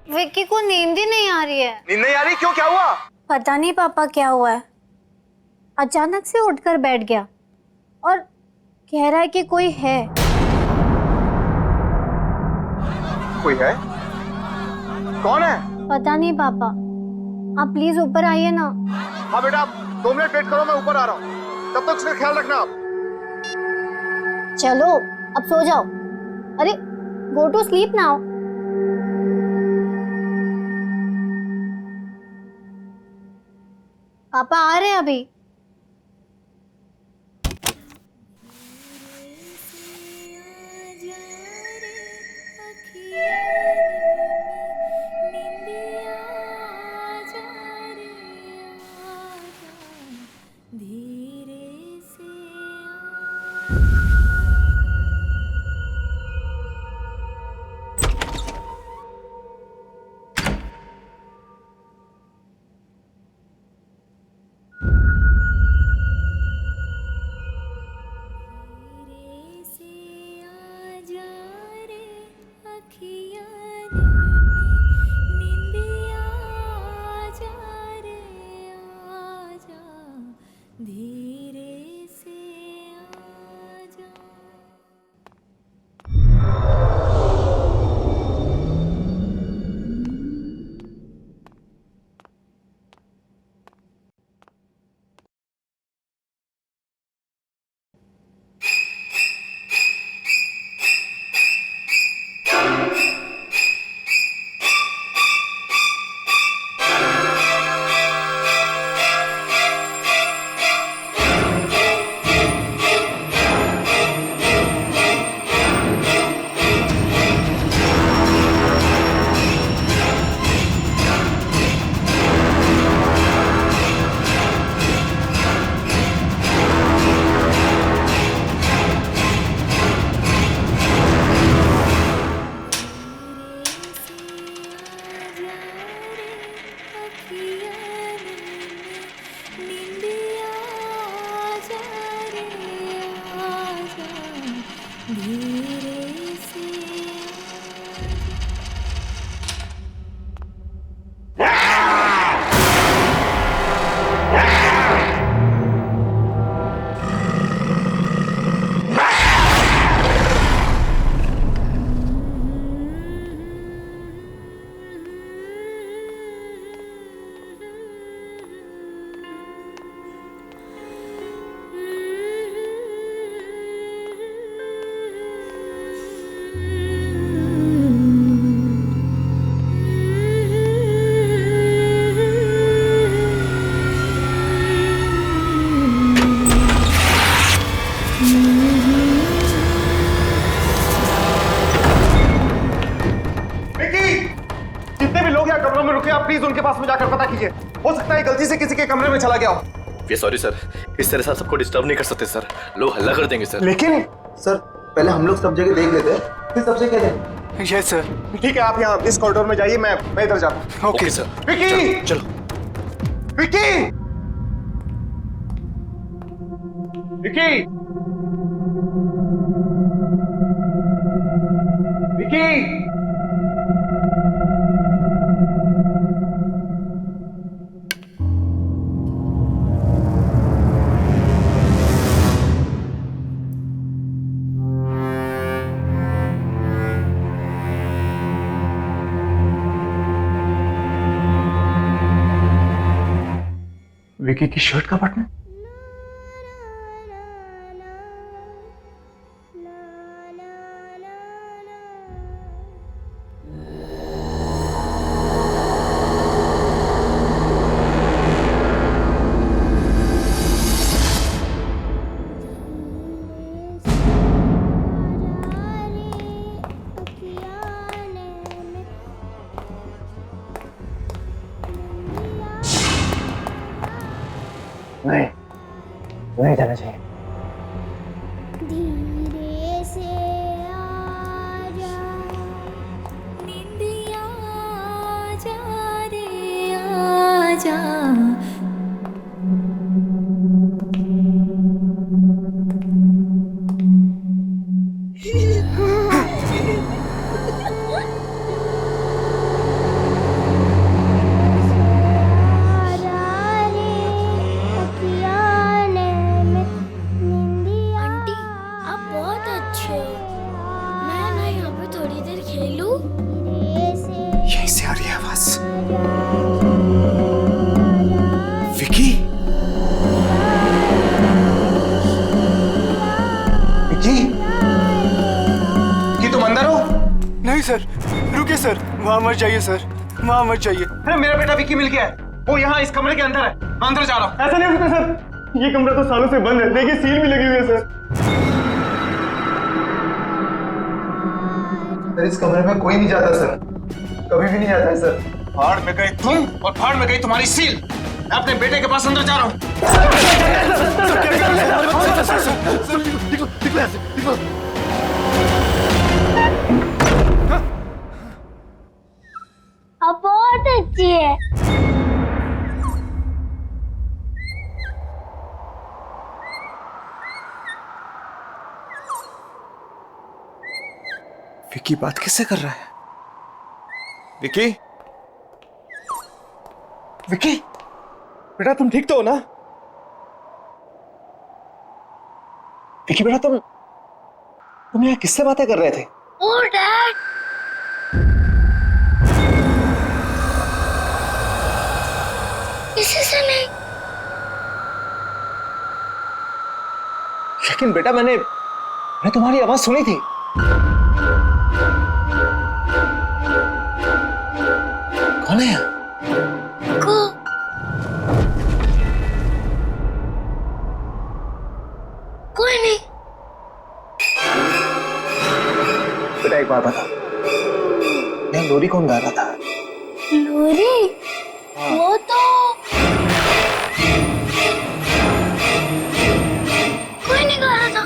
विक्की को नींद ही नहीं आ रही है। नींद नहीं आ रही? क्यों, क्या हुआ? पता नहीं पापा क्या हुआ है, अचानक से उठकर बैठ गया और कह रहा है कि कोई है। कोई है? कौन है? पता नहीं पापा, आप प्लीज ऊपर आइए ना। हाँ बेटा, आप 2 मिनट वेट करो, मैं ऊपर आ रहा हूँ। तब तक उसका ख्याल रखना आप। चलो अब सो जाओ। अरे गो टू स्लीप नाउ। पापा आ रहे हैं अभी। प्लीज उनके पास में जाकर पता कीजिए। हो सकता है गलती से किसी के कमरे में चला गया हो। वी सॉरी सर, इस तरह से सबको डिस्टर्ब नहीं कर सकते सर, लोग हल्ला कर देंगे सर। लेकिन सर पहले हम लोग सब जगह देख लेते हैं, फिर सबसे कह दें। Yes sir. ठीक है, आप यहाँ इस कॉरिडोर में जाइए, मैं इधर जाता हूँ। Okay sir. विकी, चलो विकी, विकी, विकी। विकी की शर्ट का बटन। नहीं जाना चाहिए। धीरे से आजा, निंदिया आजा रे आजा। सर, वहाँ मत जाइए सर, वहाँ मत जाइए। अरे मेरा बेटा विक्की मिल गया है, वो यहाँ इस कमरे के अंदर है, मैं अंदर जा रहा हूँ। ऐसा नहीं हो सकता सर, ये कमरा तो सालों से बंद है, देखिए सील भी लगी हुई है सर। सर इस कमरे में कोई नहीं जाता सर, कभी भी नहीं आता है सर। फाड़ में गई तुम और फाड़ में गई तुम्हारी सील। मैं अपने बेटे के पास अंदर जा रहा हूँ। अब बहुत अच्छी है। विक्की बात किससे कर रहा है? विक्की, विक्की, बेटा तुम ठीक तो हो ना? विक्की बेटा तुम यहाँ किससे बातें कर रहे थे? ओ डैड, किसी से नहीं। लेकिन बेटा मैंने तुम्हारी आवाज सुनी थी। कौन है? को कोई नहीं। बेटा एक बात बता, यहाँ लोरी कौन गा रहा था? लोरी, वो तो कोई नहीं गा रहा था।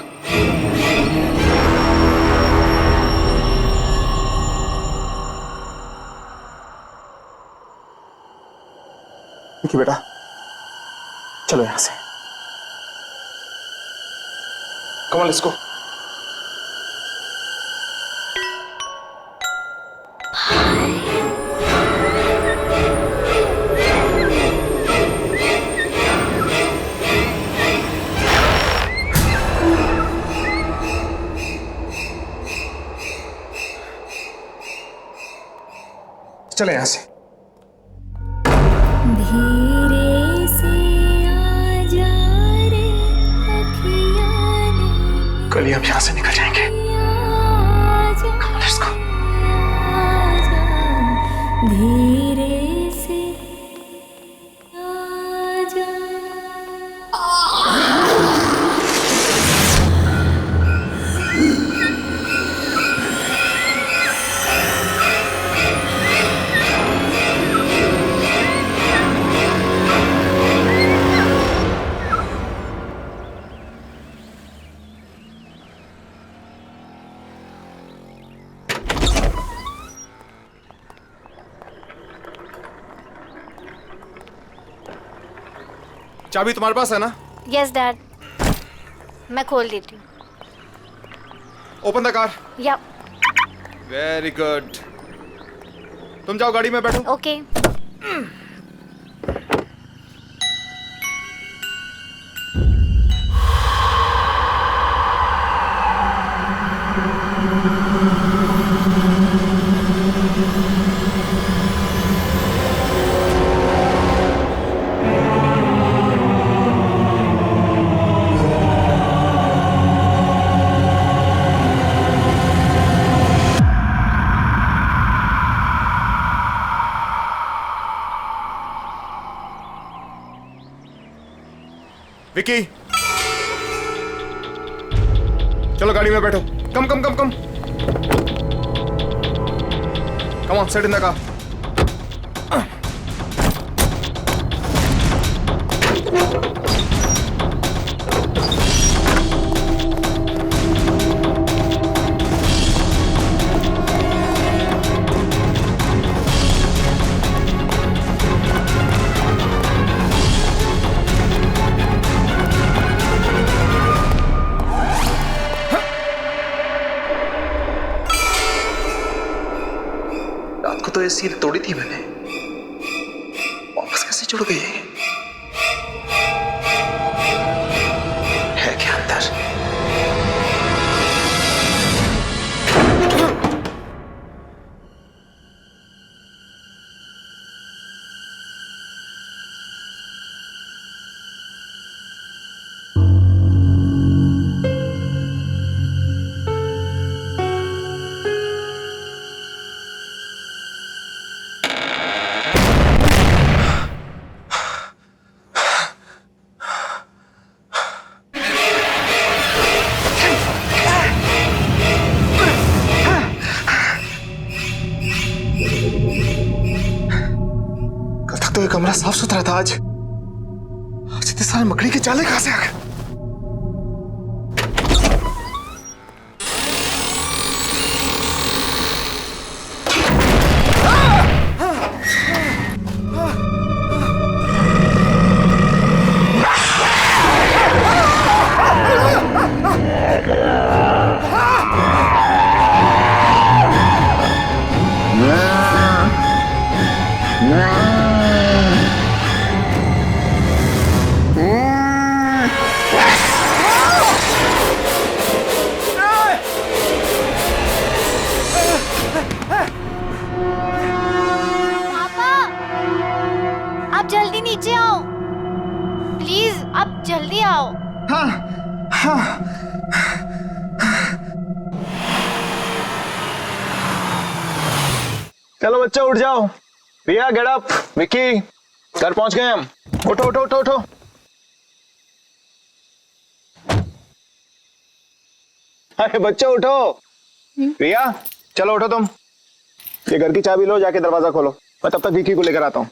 विक्की बेटा चलो यहाँ से। Come on let's go. चले यहाँ से। धीरे से आजा रे अखियाँ ने, कल ही हम यहाँ से निकल जाएंगे। आजा, Come on, let's go. आजा, धीरे से आजा। चाबी तुम्हारे पास है ना? यस डैड, मैं खोल देती हूँ। Open the car. या वेरी गुड। तुम जाओ गाड़ी में बैठो। ओके। विक्की चलो गाड़ी में बैठो। Come come come come come on, sit in the car. रात को तो ये सील तोड़ी थी मैंने, वापस कैसे जुड़ गई है क्या अंदर? तो ये कमरा साफ सुथरा था। आज इतने सारे मकड़ी के जाले कहां से आ गए? आप जल्दी नीचे आओ, प्लीज आप जल्दी आओ। हाँ हाँ। चलो बच्चा उठ जाओ। रिया गेट अप। विक्की घर पहुंच गए हम। उठो उठो उठो उठो। अरे बच्चा उठो। रिया चलो उठो तुम। ये घर की चाबी लो, जाके दरवाजा खोलो। मैं तब तक विक्की को लेकर आता हूं।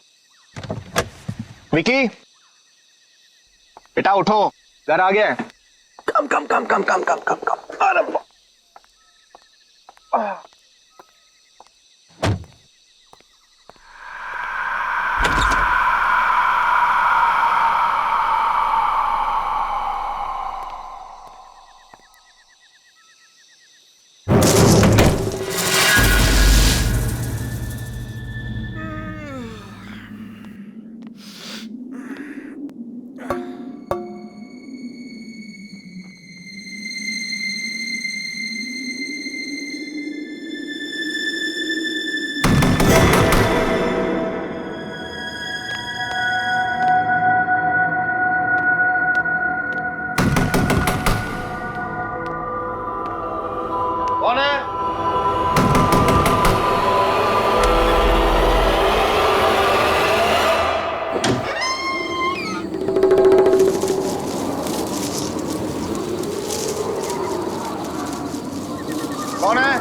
विक्की बेटा उठो, घर आ गया है। कम come come come come come come कम। अरे कौन है? कौन है?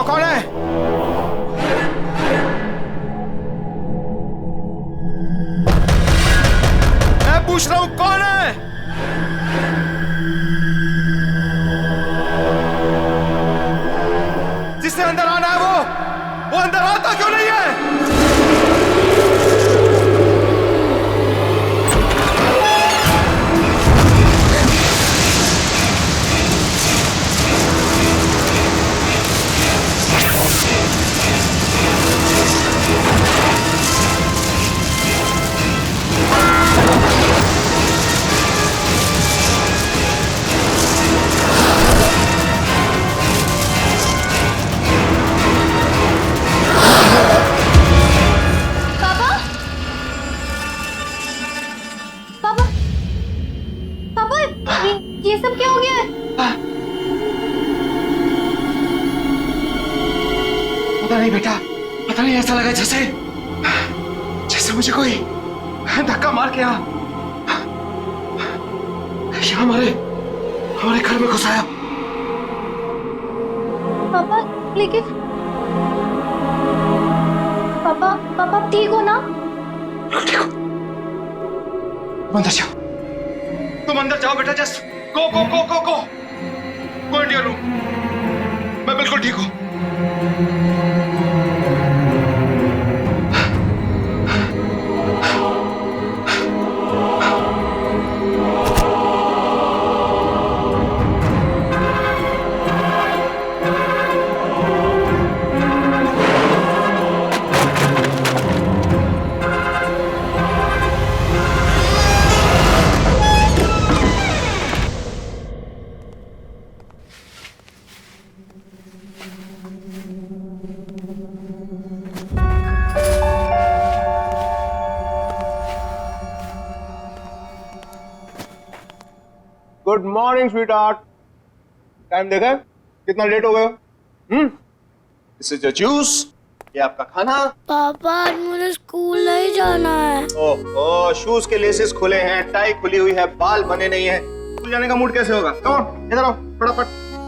कौन है? मैं पूछ रहा हूं कौन है? जिसने अंदर आना है वो अंदर आता क्यों नहीं है? ये सब क्या हो गया है? पता नहीं बेटा, पता नहीं, ऐसा लगा जैसे जैसे मुझे कोई धक्का मार के यहाँ हमारे घर में घुसाया। पापा लेकिन पापा ठीक हो ना? ठीक हो? अंदर जाओ, तुम अंदर जाओ बेटा। Just go go go go go go in your room. मैं बिल्कुल ठीक हूं। Good morning sweet heart. Time देखा कितना लेट हो गए? दिस इज योर जूस, ये आपका खाना। पापा आज मुझे स्कूल नहीं जाना है। ओह, शूज के लेसेस खुले हैं, टाई खुली हुई है, बाल बने नहीं है, स्कूल जाने का मूड कैसे होगा? कम ऑन, इधर आओ फटाफट।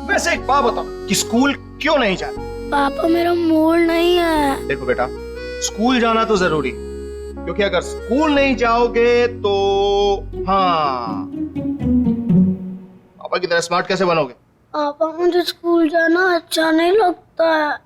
वैसे एक बात बताओ कि स्कूल क्यों नहीं जाना? पापा मेरा मूड नहीं है। देखो बेटा, स्कूल जाना तो जरूरी, क्योंकि अगर स्कूल नहीं जाओगे तो हाँ, पापा की तरह स्मार्ट कैसे बनोगे? पापा मुझे स्कूल जाना अच्छा नहीं लगता है।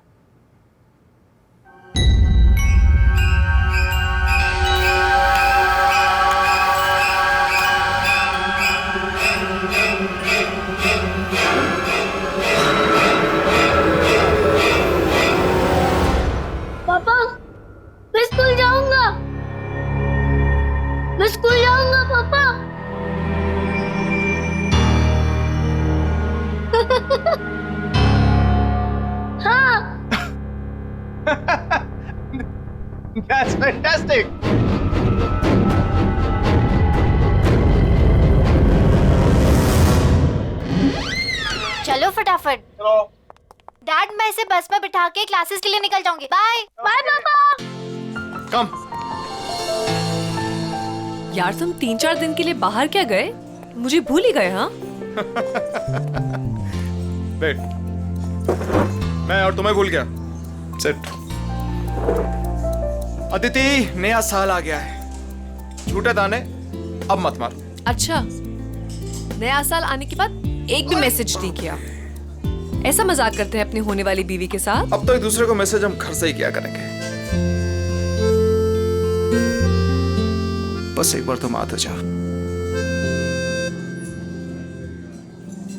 पापा मैं स्कूल जाऊंगा, मैं स्कूल जाऊंगा पापा। हाँ That's fantastic. चलो फटाफट। चलो। डैड मैं इसे बस में बिठा के क्लासेस के लिए निकल जाऊंगी। बाय बाय पापा। कम। यार तुम 3-4 दिन के लिए बाहर क्या गए? मुझे भूल ही गए। हाँ बैठ। मैं और तुम्हें भूल गया। सिट। अदिति, नया साल आ गया है, झूठे दाने अब मत मार। अच्छा, नया साल आने के बाद एक भी मैसेज नहीं किया। ऐसा मजाक करते हैं अपनी होने वाली बीवी के साथ? अब तो एक दूसरे को मैसेज हम घर से ही किया करेंगे। बस एक बार तुम आ तो जाओ।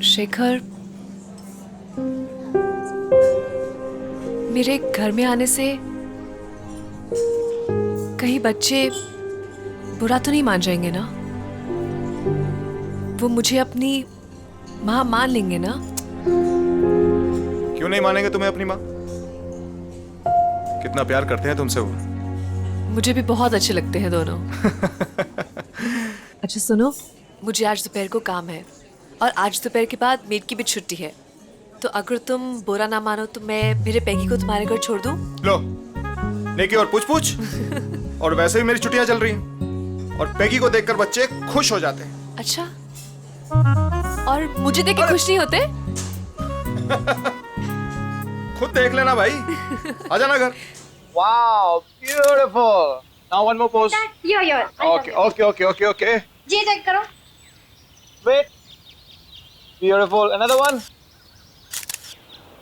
शेखर, मेरे घर में आने से कहीं बच्चे बुरा तो नहीं मान जाएंगे ना? वो मुझे अपनी माँ मान लेंगे ना? क्यों नहीं मानेंगे तुम्हें अपनी माँ? कितना प्यार करते हैं तुमसे वो। मुझे भी बहुत अच्छे लगते हैं दोनों। अच्छा सुनो, मुझे आज दोपहर को काम है और आज दोपहर के बाद मेड की भी छुट्टी है, तो अगर तुम बुरा ना मानो तो मैं मेरे पैगी को तुम्हारे घर छोड़ दूं? लो, नेकी और पूछ और वैसे भी मेरी छुट्टियां चल रही हैं और पैगी को देखकर बच्चे खुश हो जाते हैं। अच्छा, और मुझे देख के खुश नहीं होते? खुद देख लेना भाई। आ जाना घर। Wow, beautiful. Now one more pose. Your Okay. जी चेक करो। Wait. Beautiful. Another one.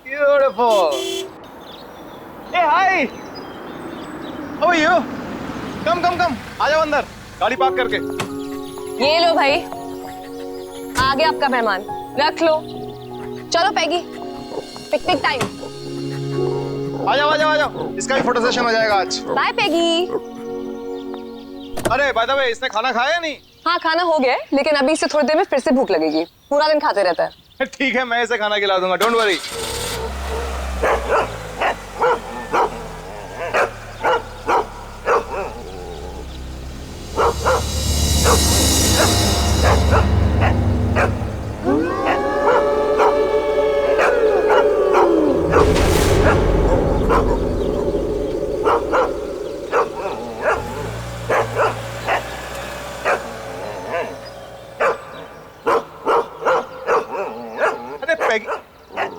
Beautiful. Hey, hi. How are you? Come. आ जाओ अंदर, गाड़ी पार्क करके। ये लो भाई, आ गया आपका मेहमान, रख लो। चलो पैगी, पिकनिक टाइम। आ जाओ, इसका भी फोटो सेशन हो जाएगा आज। बाय पैगी। अरे बाय द वे, इसने खाना खाया या नहीं? हाँ खाना हो गया है, लेकिन अभी इससे थोड़ी देर में फिर से भूख लगेगी। पूरा दिन खाते रहता है। ठीक है, मैं इसे खाना खिला दूंगा, डोंट वरी।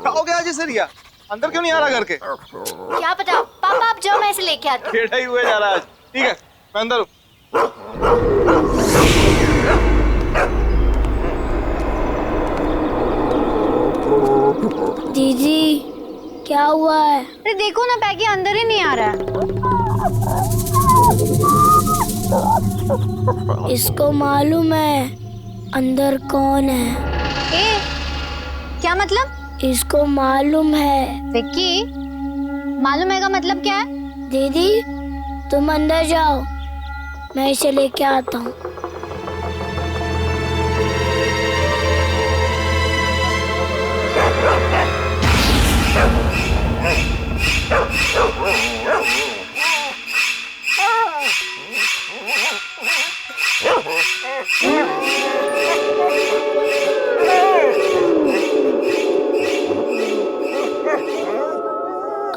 खाओगे आज इसे रिया? अंदर क्यों नहीं आ रहा घर के? क्या पता, पापा आप जाओ, मैं इसे लेके आती हूँ। टेढ़ा ही हुए जा रहा है आज। ठीक है, मैं अंदर हूँ। दीदी क्या हुआ है? अरे देखो ना, पैगी अंदर ही नहीं आ रहा है। इसको मालूम है अंदर कौन है? ए, क्या मतलब? इसको मालूम है। विक्की, मालूम है का मतलब क्या है? दीदी तुम अंदर जाओ, मैं इसे लेके आता हूँ।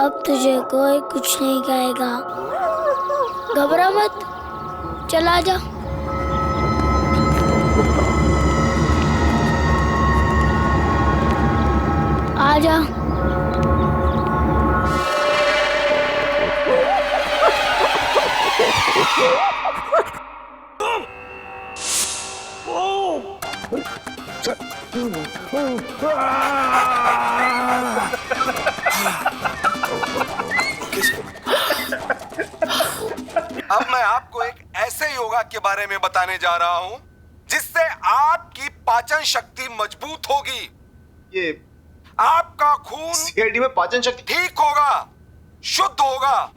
अब तुझे कोई कुछ नहीं कहेगा। घबरा मत, चला जा। आजा। अब मैं आपको एक ऐसे योगा के बारे में बताने जा रहा हूं जिससे आपकी पाचन शक्ति मजबूत होगी। ये आपका खून सीआईडी में पाचन शक्ति ठीक होगा, शुद्ध होगा।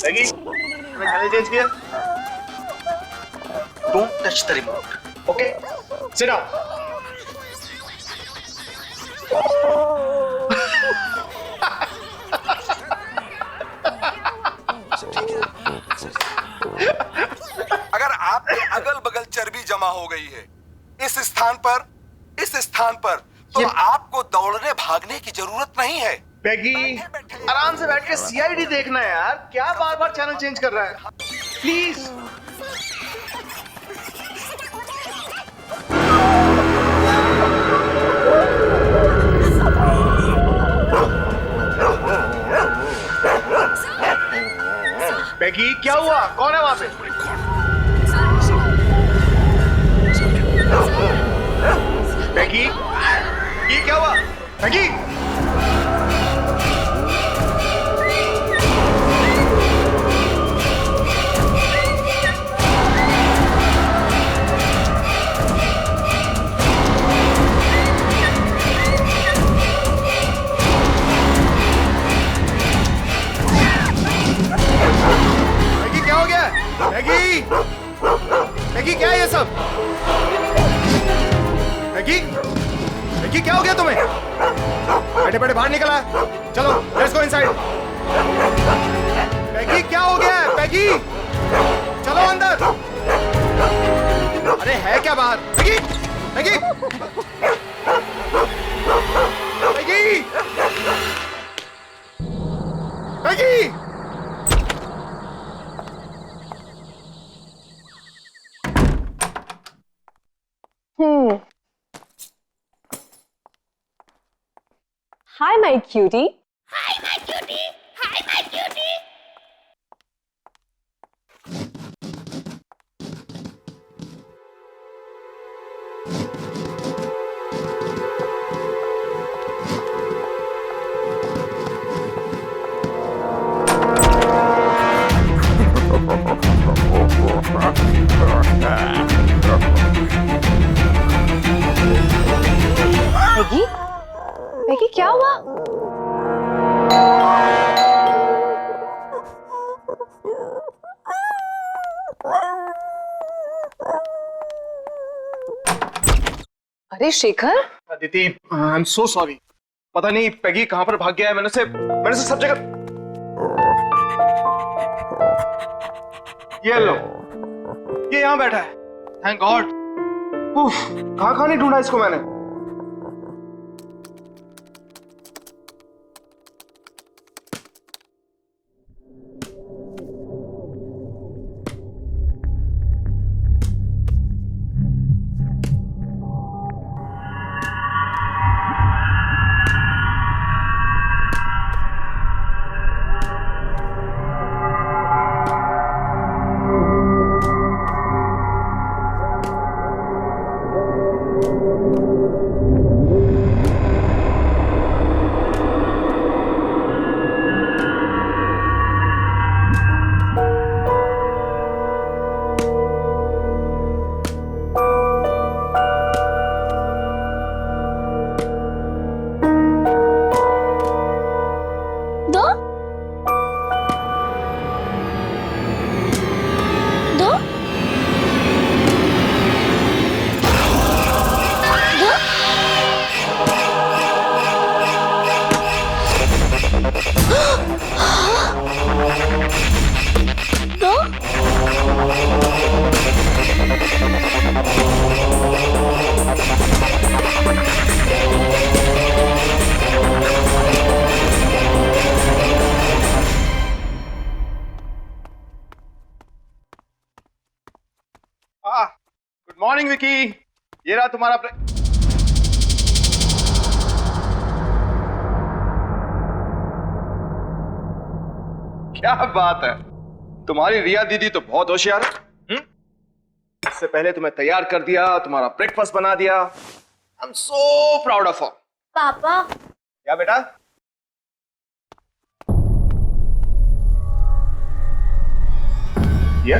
मैगी, मैं चैनल चेंज किया। Don't touch the remote, okay? Sit down. अगर आपके अगल बगल चर्बी जमा हो गई है इस स्थान पर तो आपको दौड़ने भागने की जरूरत नहीं है। पैगी, आराम से बैठ के सीआईडी देखना है यार, क्या बार बार चैनल चेंज कर रहा है? प्लीज। पैगी, क्या हुआ? कौन है वहां पे? पैगी, ये क्या हुआ? पैगी, मैगी, मैगी क्या है ये सब? मैगी, मैगी क्या हो गया तुम्हें? बैठे बैठे बाहर निकला, चलो लेट्स गो इनसाइड। मैगी क्या हो गया है? मैगी चलो अंदर। अरे है क्या बाहर? Maggi, Maggi, Maggi, Maggi. Hi, my cutie. Maggi, Maggi क्या हुआ? अरे Shekhar, Aditi, I am so sorry. पता नहीं पैगी कहां पर भाग गया है। मैंने उसे सब जगह। ये लो, ये यहां बैठा है। Thank God. कहां नहीं ढूंढा इसको मैंने। मॉर्निंग विकी, ये रहा तुम्हारा क्या बात है, तुम्हारी रिया दीदी तो बहुत होशियार है। इससे पहले तुम्हें तैयार कर दिया, तुम्हारा ब्रेकफास्ट बना दिया। I am so proud of her. पापा क्या बेटा? रिया,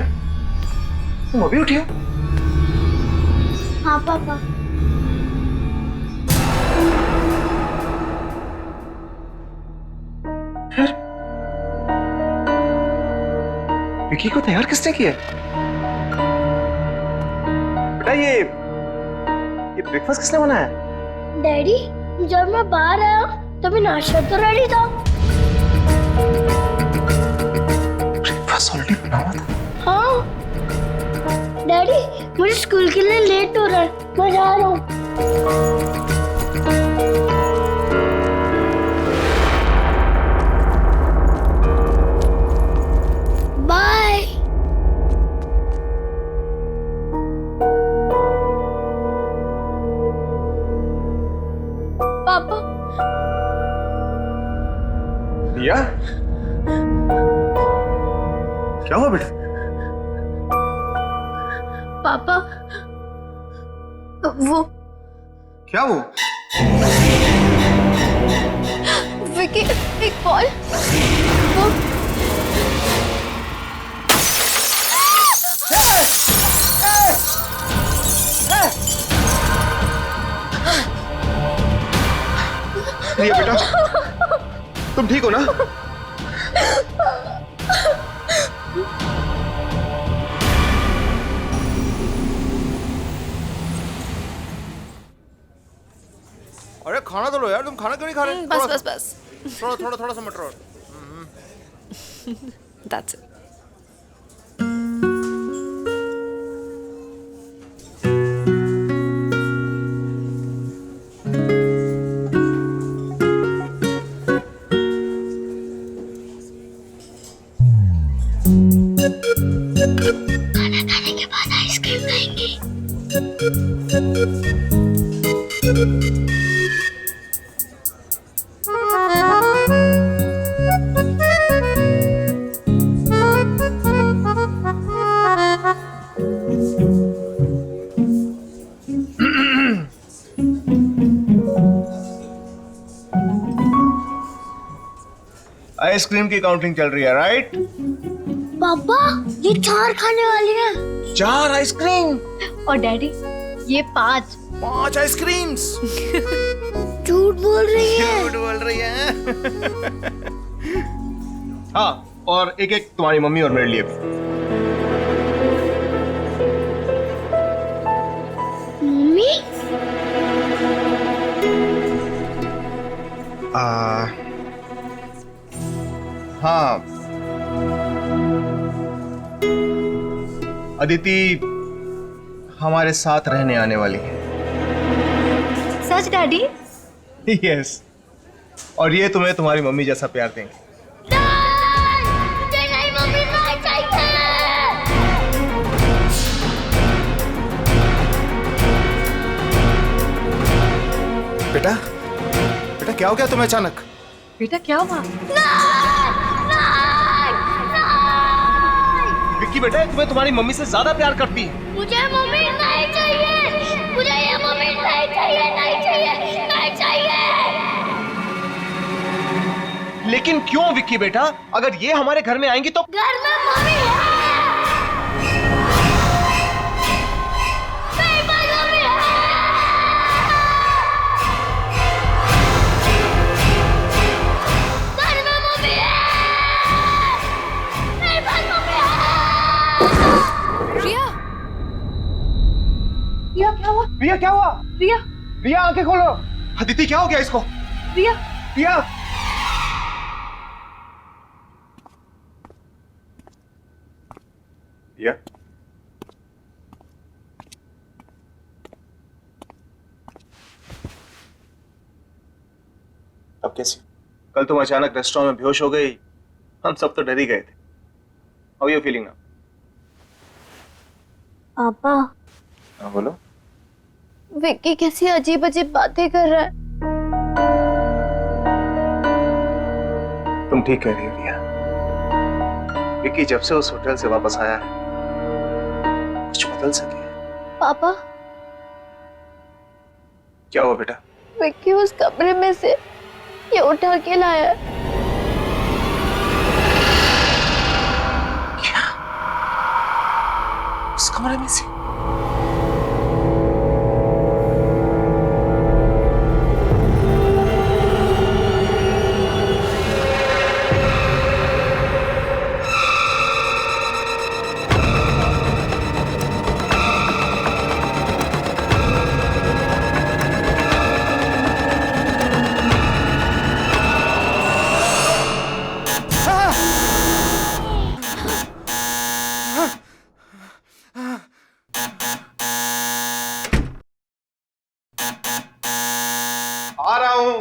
तुम अभी उठी हो? हाँ पापा। विकी को तैयार किसने किया? बेटा ये ब्रेकफास्ट किसने बनाया? डैडी, जब मैं बाहर आया तभी नाश्ता तो रेडी था। ब्रेकफास्ट ऑलरेडी बना हुआ था। हाँ डैडी, मुझे स्कूल के लिए लेट हो रहा है, मैं जा रहा हूँ। बाय। पापा। रिया, क्या हुआ बेटा? पापा वो क्या वो? विकी एक बॉल वो रिया बेटा, तुम ठीक हो ना? अरे खाना तो लो यार, तुम खाना क्यों नहीं खा रहे? बस बस बस थोड़ा सा मटर और। That's it. खाना खाने के बाद आइसक्रीम खाएंगे। आइसक्रीम की काउंटिंग चल रही है, राइट? पापा, ये 4 खाने वाली हैं। 4 आइसक्रीम और डैडी ये 5। 5 आइसक्रीम्स। झूठ बोल रही है। झूठ बोल रही है। हाँ, और एक एक तुम्हारी मम्मी और मेरे लिए भी। मम्मी? हाँ, अदिति हमारे साथ रहने आने वाली है। सच डैडी? यस, और ये तुम्हें तुम्हारी मम्मी जैसा प्यार देंगे। मुझे नहीं मम्मी, नहीं चाहिए। बेटा, बेटा क्या हो गया तुम्हें अचानक? बेटा क्या हुआ? विक्की बेटा, तुम्हें तुम्हारी मम्मी से ज्यादा प्यार करती है। मुझे मम्मी नहीं चाहिए, मुझे ये मम्मी नहीं चाहिए, नहीं चाहिए, नहीं चाहिए। लेकिन क्यों विक्की बेटा? अगर ये हमारे घर में आएंगी तो घर में मम्मी है। मेरे पास मम्मी है। घर में मम्मी है। मेरे पास मम्मी है। रिया रिया क्या हुआ? रिया क्या हुआ? रिया रिया आंखें खोलो। अदिति क्या हो गया इसको? रिया रिया, रिया, अब कैसी? कल तुम अचानक रेस्टोरेंट में बेहोश हो गई, हम सब तो डर ही गए थे। How are you feeling now? पापा हाँ बोलो। विक्की कैसी अजीब अजीब बातें कर रहा है। तुम ठीक कह रही हो रिया। विक्की जब से उस होटल से वापस आया है कुछ बदल सके। पापा, क्या हुआ बेटा? विक्की उस कमरे में से ये उठा के लाया है। क्या? उस कमरे में से? आ रहा हूं।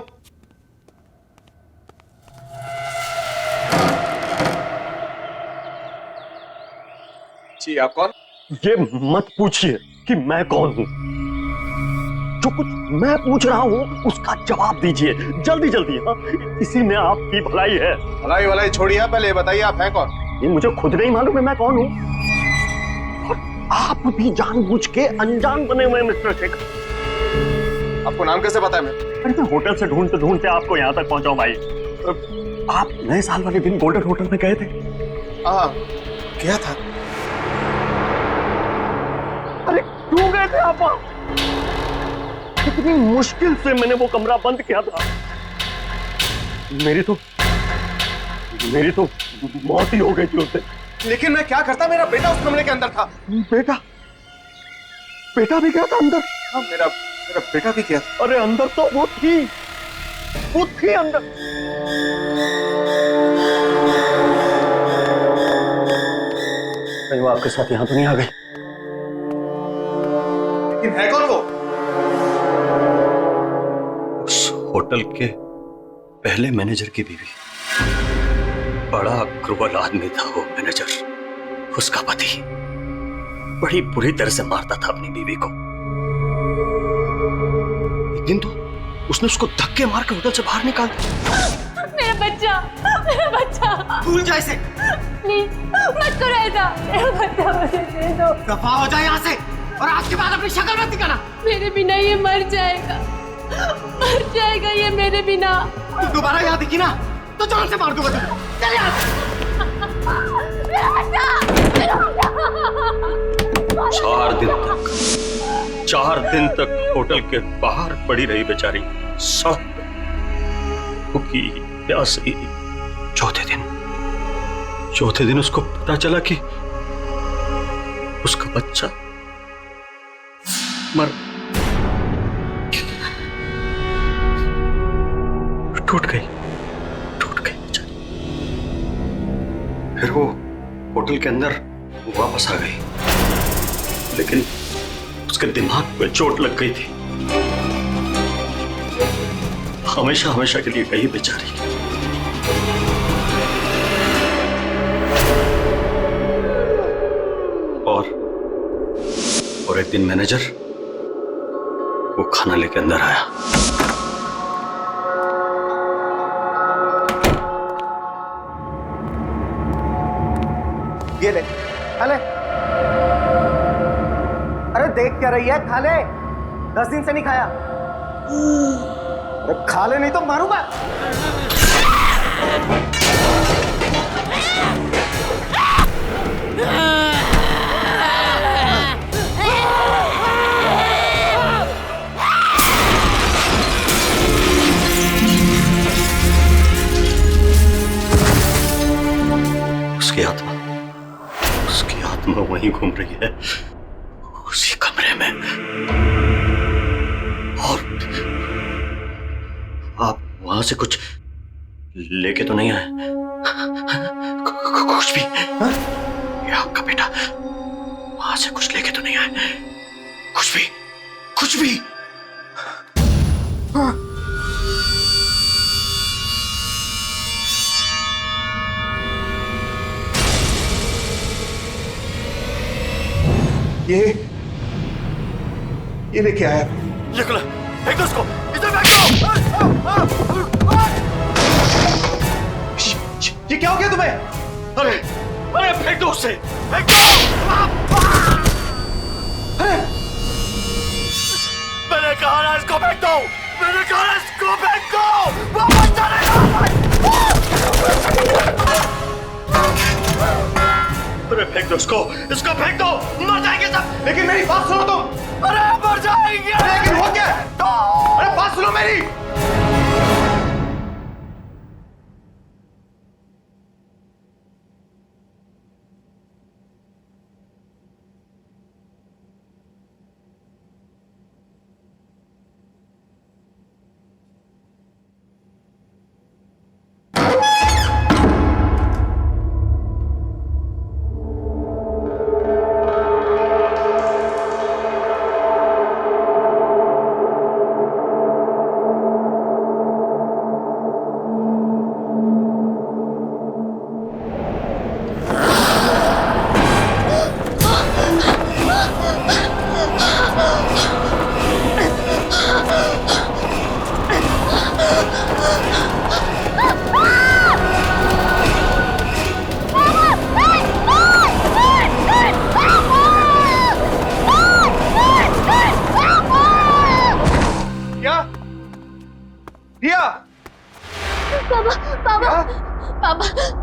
जी आप कौन? ये मत पूछिए कि मैं कौन हूं। जो कुछ मैं पूछ रहा हूं उसका जवाब दीजिए जल्दी जल्दी। हाँ, इसी में आपकी भलाई है। भलाई भलाई छोड़िए, पहले बताइए आप हैं कौन? ये मुझे खुद नहीं मालूम है मैं कौन हूं। और आप भी जानबूझ के अनजान बने हुए मिस्टर शेखर। आपको नाम कैसे पता है? अरे मैं होटल से ढूंढते ढूंढते आपको यहाँ तक पहुंचा भाई। आप नए साल वाले दिन गोल्डन होटल में गए थे? हाँ गया था। अरे क्यों गए थे आप वहां? कितनी मुश्किल से मैंने वो कमरा बंद किया था। मेरी तो मौत ही हो गई थी उससे। लेकिन मैं क्या करता, मेरा बेटा उस कमरे के अंदर था। बेटा भी गया था अंदर? हाँ मेरा बेटा भी गया था। अरे अंदर तो वो थी अंदर। कहीं वो आपके साथ यहां तो नहीं आ गई? लेकिन है कौन वो? उस होटल के पहले मैनेजर की बीवी। बड़ा क्रूर आदमी था वो मैनेजर। उसका पति बड़ी बुरी तरह से मारता था अपनी बीवी को। एक दिन तो उसने उसको धक्के मार के होटल से बाहर निकाल दिया। मेरा बच्चा भूल जा इसे। प्लीज मत करो ऐसा। मेरा बच्चा मुझे दे दो। दफा हो जाए यहाँ से और आज के बाद अपनी शक्ल मत दिखाना। मेरे बिना ये मर जाएगा ये मेरे बिना। तू दोबारा यहाँ दिखी ना तो जान से मार दूंगा तुझे। चल यहाँ से। 4 दिन तक होटल के बाहर पड़ी रही बेचारी सड़क पे, भूखी प्यासी। चौथे दिन उसको पता चला कि उसका बच्चा मर टूट गई बेचारी। फिर वो होटल के अंदर वापस आ गई, लेकिन उसके दिमाग पे चोट लग गई थी। हमेशा के लिए गई बेचारी। और एक दिन मैनेजर वो खाना लेके अंदर आया। ये ले, खा ले। अरे देख क्या रही है, खा ले। 10 दिन से नहीं खाया। अरे खा ले नहीं तो मारूंगा। उसकी आत्मा वहीं घूम रही है, उसी कमरे में। और आप वहां से कुछ लेके तो नहीं आए? कुछ भी? ये आपका बेटा वहां से कुछ लेके तो नहीं आए? कुछ भी? ये लेके आया। ये खुला, फेंक दो उसको, इसे फेंक दो। ये क्या हो गया तुम्हें? अरे अरे फेंक दो उसे, फेंक दो। मैंने कहा ना इसको फेंक दो, मैंने कहा ना इसको फेंक दो। वापस चलेगा। अरे फेंक दो इसको फेंक दो, मर जाएंगे सब। लेकिन मेरी बात सुनो तुम। अरे मर जाएंगे। लेकिन हो क्या? अरे बात सुनो मेरी।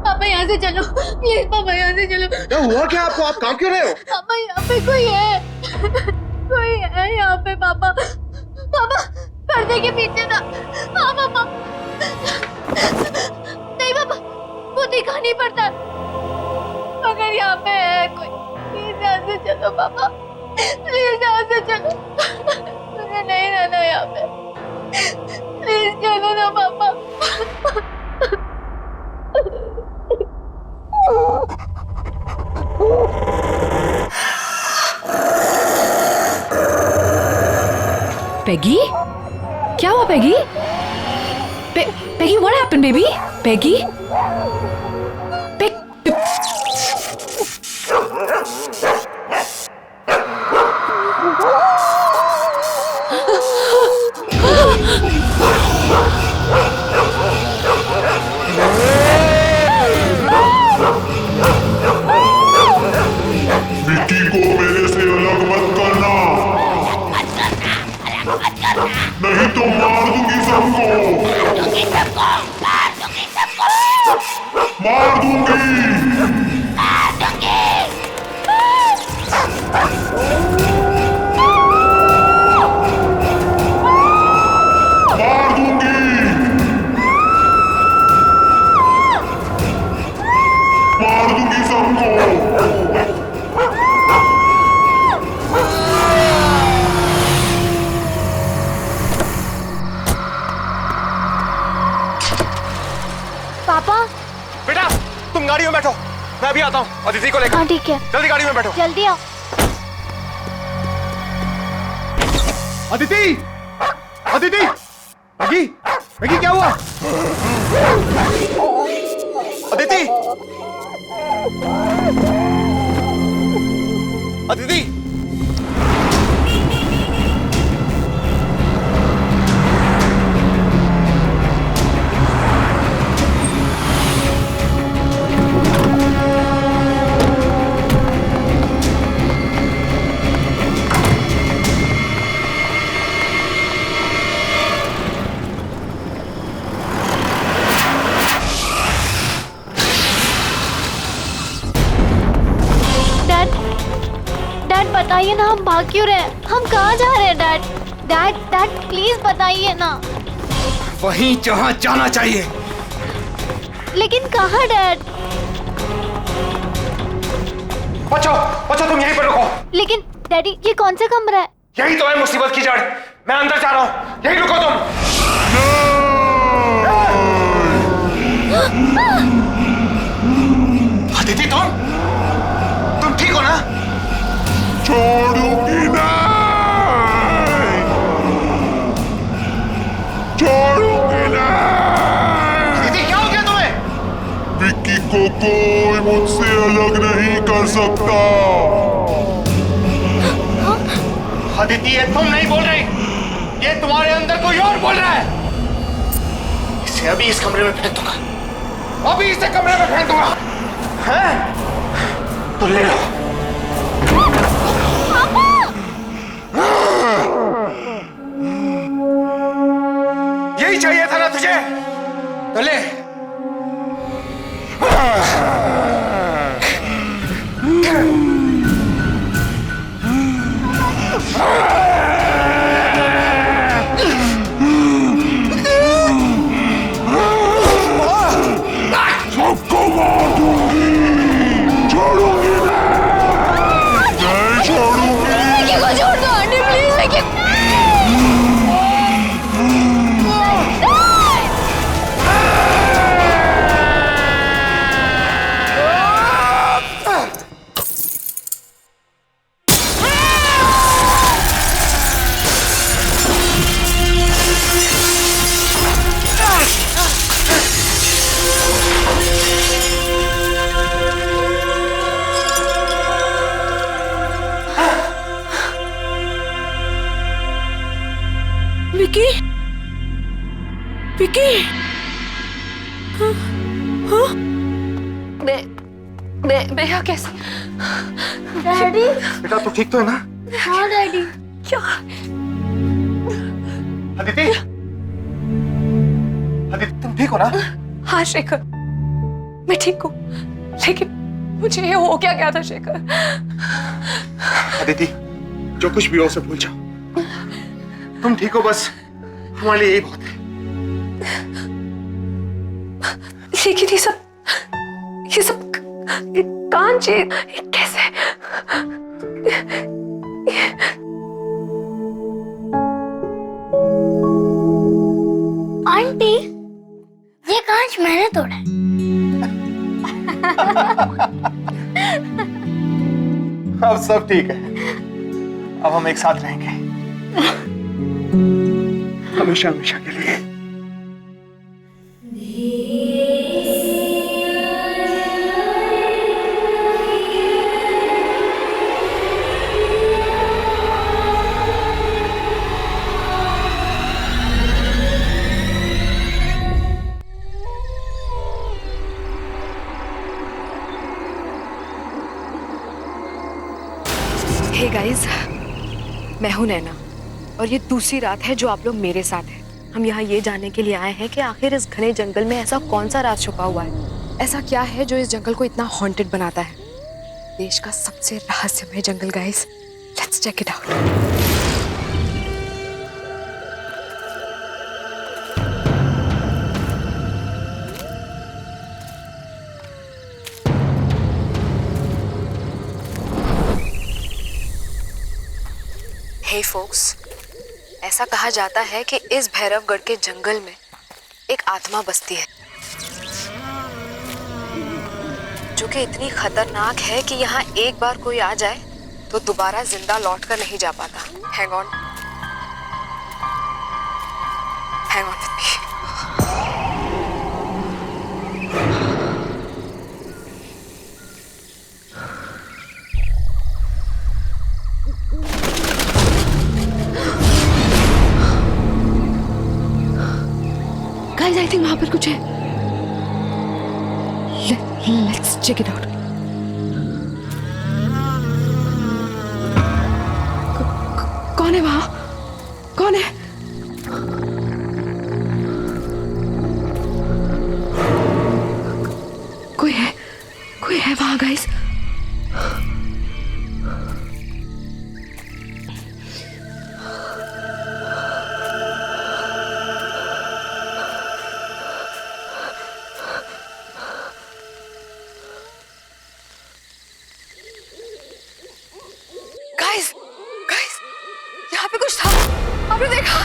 पापा यहाँ से चलो प्लीज, पापा यहाँ से चलो। क्या हुआ क्या आपको? आप काम क्यों रहे हो? पापा यहाँ पे कोई है, कोई है यहाँ पे। पापा पर्दे के पीछे था। हाँ पापा। नहीं पापा, वो दिखा नहीं पड़ता, मगर यहाँ पे है कोई। प्लीज यहाँ से चलो पापा, प्लीज यहाँ से चलो, मुझे नहीं रहना यहाँ पे। प्लीज चलो ना पापा। पेगी, क्या हुआ Peggy? Peggy, what happened baby? Peggy? Vicky को मेरे से अलग मत करना, नहीं तो मार दूंगी सबको, मार दूंगी। बेटा तुम गाड़ी में बैठो, मैं अभी आता हूँ अदिति को लेकर। हाँ ठीक है, जल्दी गाड़ी में बैठो। जल्दी आओ। अदिति, अदिति, मैगी, मैगी क्या हुआ? अदिति, अदिति, बताइए ना, हम भाग क्यों रहे हैं? हम कहाँ जा रहे हैं डैड? डैड प्लीज बताइए ना। वहीं जहाँ जाना चाहिए। लेकिन कहाँ डैड? बच्चों तुम यहीं पर रुको। लेकिन डैडी ये कौन सा कमरा है? यही तो है मुसीबत की जड़, मैं अंदर जा रहा हूँ, यहीं रुको तुम। अदिति तुम ठीक हो ना? छोड़ूंगी नहीं, छोड़ूंगी नहीं। अदिति क्या हो गया तुम्हें? विक्की को कोई मुझसे अलग नहीं कर सकता। अदिति, ये तुम नहीं बोल रही, ये तुम्हारे अंदर कोई और बोल रहा है। इसे अभी इस कमरे में फेंक दूंगा, अभी इसे कमरे में फेंक दूंगा। हैं? तो ले लो। यही चाहिए था ना तुझे, तो ले। सबको मार दूंगी, छोड़ूंगी नहीं छोड़ूंगी। विकी को छोड़ दो आंटी, प्लीज विकी। विकी, विकी, मैं यहाँ कैसे? डैडी। बेटा तू ठीक तो है ना? हाँ डैडी। क्या? अदिति, अदिति तुम ठीक हो ना? हाँ शेखर, मैं ठीक हूँ, लेकिन मुझे ये हो क्या गया था शेखर? अदिति, जो कुछ भी हो उसे भूल जाओ, तुम ठीक हो, बस हमारे लिए यही बहुत है। लेकिन ये सब कांची कैसे? आंटी, ये कांच मैंने तोड़ा है। अब सब ठीक है, अब हम एक साथ रहेंगे हमेशा हमेशा के लिए। हे गाइस, मैं हूं नैना और ये दूसरी रात है जो आप लोग मेरे साथ हैं। हम यहाँ ये जानने के लिए आए हैं कि आखिर इस घने जंगल में ऐसा कौन सा राज छुपा हुआ है, ऐसा क्या है जो इस जंगल को इतना हॉन्टेड बनाता है। देश का सबसे रहस्यमय जंगल guys, let's check it out. Hey folks, ऐसा कहा जाता है कि इस भैरवगढ़ के जंगल में एक आत्मा बसती है जो कि इतनी खतरनाक है कि यहाँ एक बार कोई आ जाए तो दोबारा जिंदा लौट कर नहीं जा पाता। Hang on with me. Guys, I think वहां पर कुछ है। Let's check it out. कौन है वहां? कौन है? कोई है वहां गाइस। गाइस, यहाँ पे कुछ था, आपने देखा?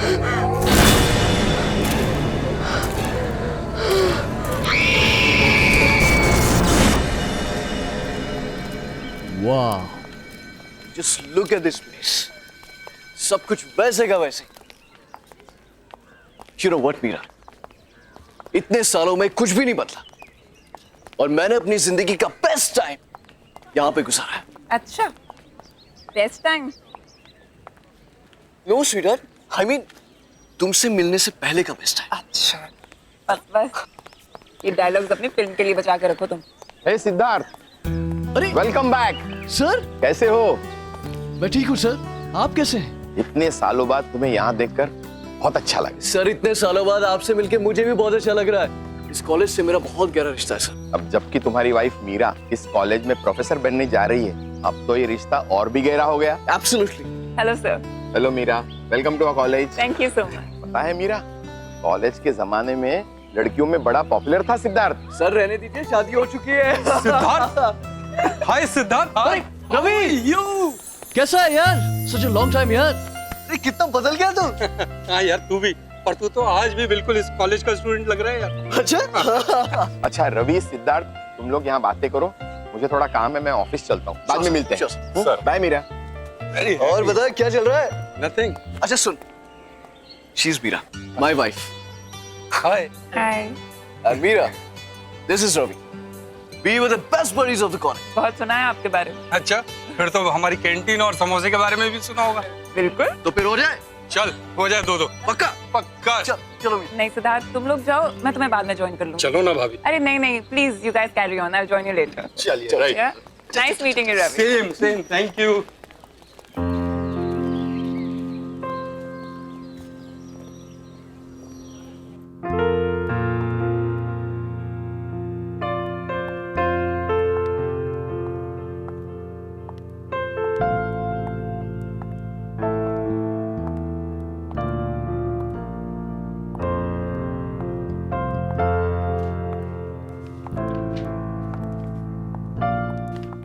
वाह, just look at this place. सब कुछ वैसे का वैसे। यू नो व्हाट मीरा, इतने सालों में कुछ भी नहीं बदला और मैंने अपनी जिंदगी का बेस्ट टाइम यहां पे गुजारा है। अच्छा, best time? No sweetheart, I mean तुमसे मिलने से पहले का बेस्ट टाइम। अच्छा, बस ये डायलॉग्स अपनी फिल्म के लिए बचा के रखो तुम। हे सिद्धार्थ, अरे वेलकम बैक। सर, कैसे हो? मैं ठीक हूँ सर, आप कैसे हैं? इतने सालों बाद तुम्हें यहाँ देखकर बहुत अच्छा लगा। सर, इतने सालों बाद आपसे मिलके मुझे भी बहुत अच्छा लग रहा है। इस कॉलेज से मेरा बहुत गहरा रिश्ता है सर। अब जबकि तुम्हारी वाइफ मीरा इस कॉलेज में प्रोफेसर बनने जा रही है, अब तो ये रिश्ता और भी गहरा हो गया। Absolutely. Hello sir. Hello Meera, welcome to our college. Thank you so much. पता है मीरा, कॉलेज के जमाने में लड़कियों में बड़ा पॉपुलर था सिद्धार्थ। सर रहने दीजिए, शादी हो चुकी है। सिद्धार्थ, हाय सिद्धार्थ। हाय रवि, यू कैसा है यार? सच अ लॉन्ग टाइम यार। अरे कितना बदल गया तू। हाँ यार, तू भी, पर तू तो आज भी बिल्कुल इस कॉलेज का स्टूडेंट लग रहा है यार। अच्छा। अच्छा रवि, सिद्धार्थ, तुम लोग यहाँ बातें करो, मुझे थोड़ा काम है, मैं ऑफिस चलता हूँ, बाद में मिलते हैं। बाय मीरा। और बता क्या चल रहा है? नथिंग। अच्छा सुन, she is Meera, my wife. Hi. Hi. And Meera, this is Ravi. We were the best buddies of the college. बहुत सुना है आपके बारे में। अच्छा, फिर तो हमारी कैंटीन और समोसे के बारे में भी सुना होगा। बिल्कुल। तो फिर हो जाए? चल, हो जाए दो। पक्का? पक्का। चलो। नहीं सिद्धार्थ, तुम लोग जाओ, मैं तुम्हें बाद में ज्वाइन कर लूंगी। चलो ना भाभी। अरे नहीं, please you guys carry on, I will join you later. चलिए, right. Nice meeting you Ravi. Same, thank you.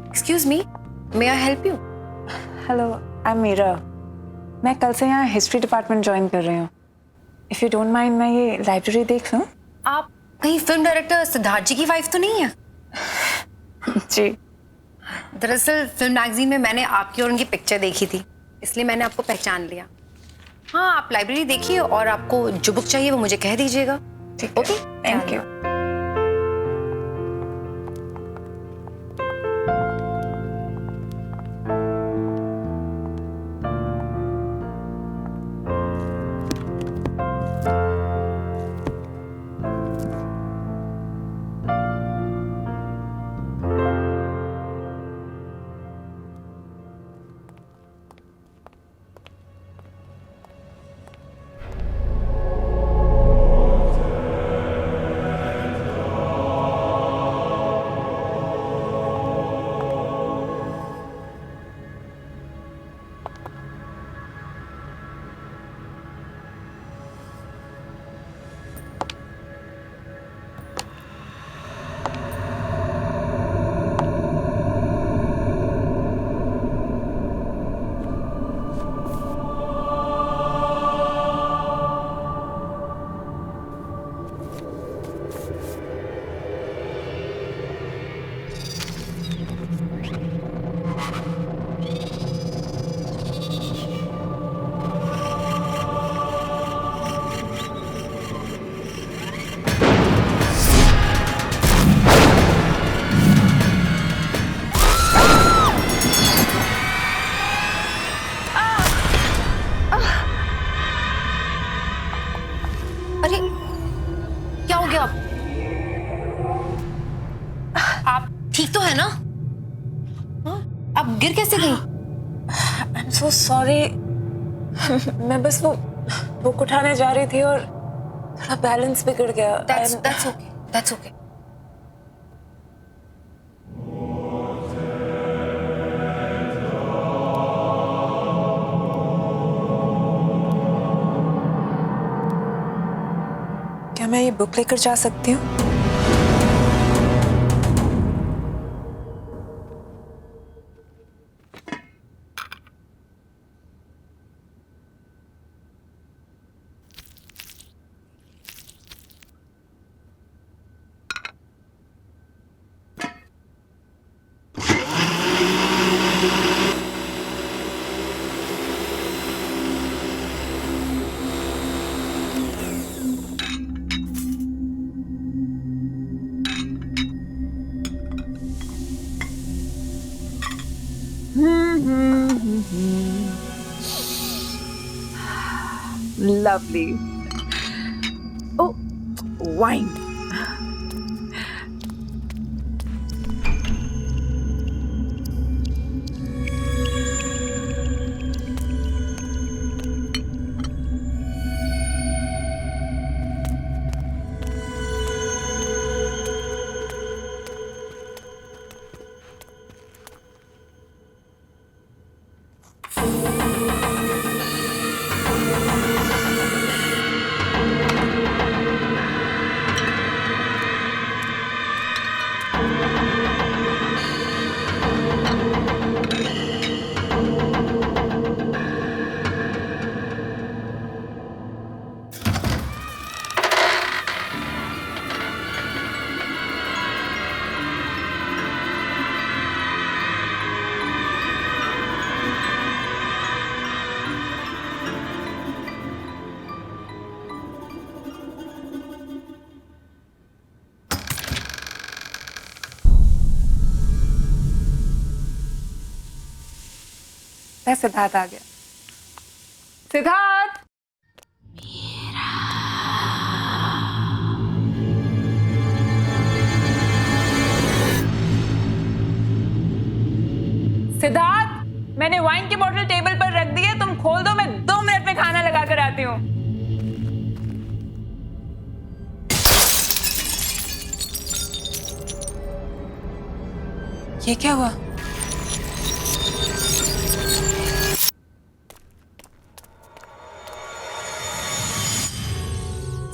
Excuse me, may I help you? Hello, I am Meera. मैं कल से यहाँ हिस्ट्री डिपार्टमेंट ज्वाइन कर रही हूँ। इफ यू डोंट माइंड, मैं ये लाइब्रेरी देख लूँ? आप कहीं फिल्म डायरेक्टर सिद्धार्थ जी की वाइफ तो नहीं है? जी। दरअसल फिल्म मैगजीन में मैंने आपकी और उनकी पिक्चर देखी थी, इसलिए मैंने आपको पहचान लिया। हाँ, आप लाइब्रेरी देखिए और आपको जो बुक चाहिए वो मुझे कह दीजिएगा। ठीक, ओके, थैंक यू। अरे क्या हो गया? आप ठीक तो है ना? हाँ? आप गिर कैसे गई? I am so sorry. मैं बस वो बुक उठाने जा रही थी और थोड़ा बैलेंस बिगड़ गया। That's okay. क्या मैं ये बुक लेकर जा सकती हूँ? लवली। ओ वाइन। सिद्धार्थ आ गया। सिद्धार्थ, सिद्धार्थ, मैंने वाइन की बोतल टेबल पर रख दी है, तुम खोल दो, मैं 2 मिनट में खाना लगा कर आती हूँ। ये क्या हुआ?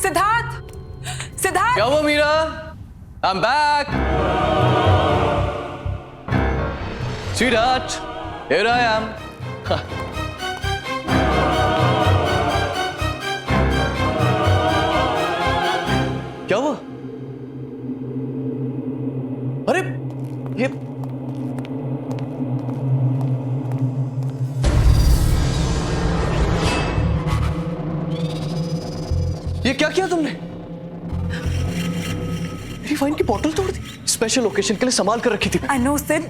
सिद्धार्थ, सिद्धार्थ, क्या हुआ Meera? I'm back. Sweetheart, here I am. क्या हुआ? अरे ये क्या किया तुमने? मेरी वाइन की बोतल तोड़ दी। स्पेशल ओकेजन के लिए संभाल कर रखी थी। I know सर,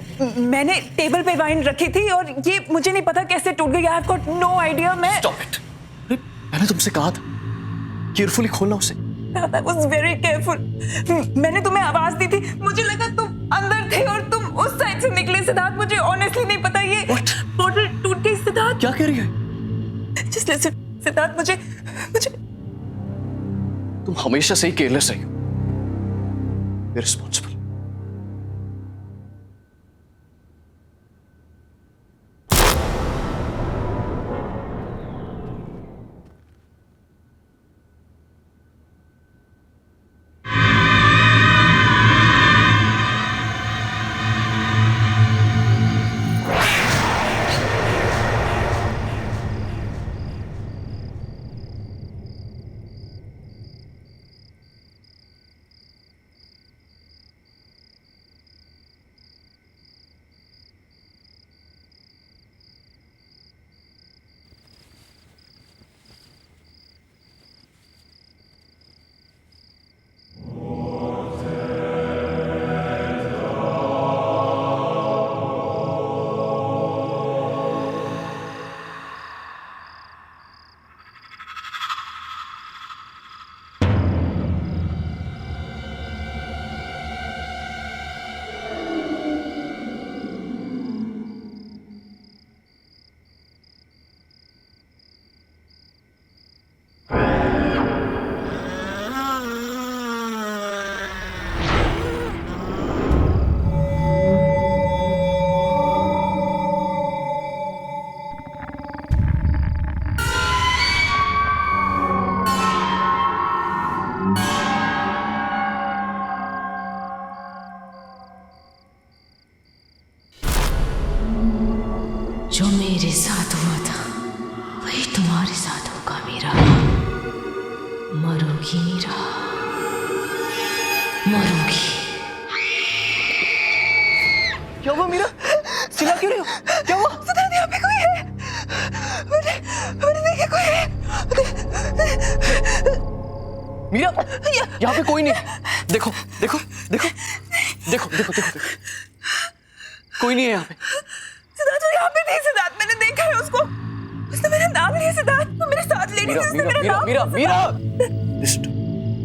मैंने टेबल पे वाइन रखी थी और ये मुझे नहीं पता कैसे टूट गई। I've got no idea। मैं Stop it। मैंने तुमसे कहा था केयरफुली खोलना उसे। I was very careful। मैंने तुम्हें आवाज दी थी, मुझे लगा तुम अंदर थे और तुम उस साइड से निकले। सिद्धार्थ, मुझे ऑनेस्टली नहीं पता ये बोतल टूट गई। सिद्धार्थ, क्या कह रही है? Just listen, सिद्धार्थ, मुझे तुम हमेशा से ही केयरलेस रही हो, इररिस्पॉन्सिबल। जो मेरे साथ हुआ था वही तुम्हारे साथ होगा मीरा। मरोगी मीरा, मरोगी। क्या हुआ मीरा? चिल्ला क्यों रही हो? क्या हुआ? सिद्धार्थ, यहाँ पे कोई है। मैंने देखा कोई है। मीरा, यहाँ पे कोई नहीं है। देखो देखो देखो देखो देखो देखो, कोई नहीं है यहाँ पे। सिद्धार्थ, वो यहाँ पे नहीं। सिद्धार्थ, मैंने देखा है उसको। उसने मेरा नाम लिया। सिद्धार्थ, वो मेरे साथ ले तेरी मीरा वजह से मीरा मेरा मीरा नाम मीरा मीरा लिस्ट,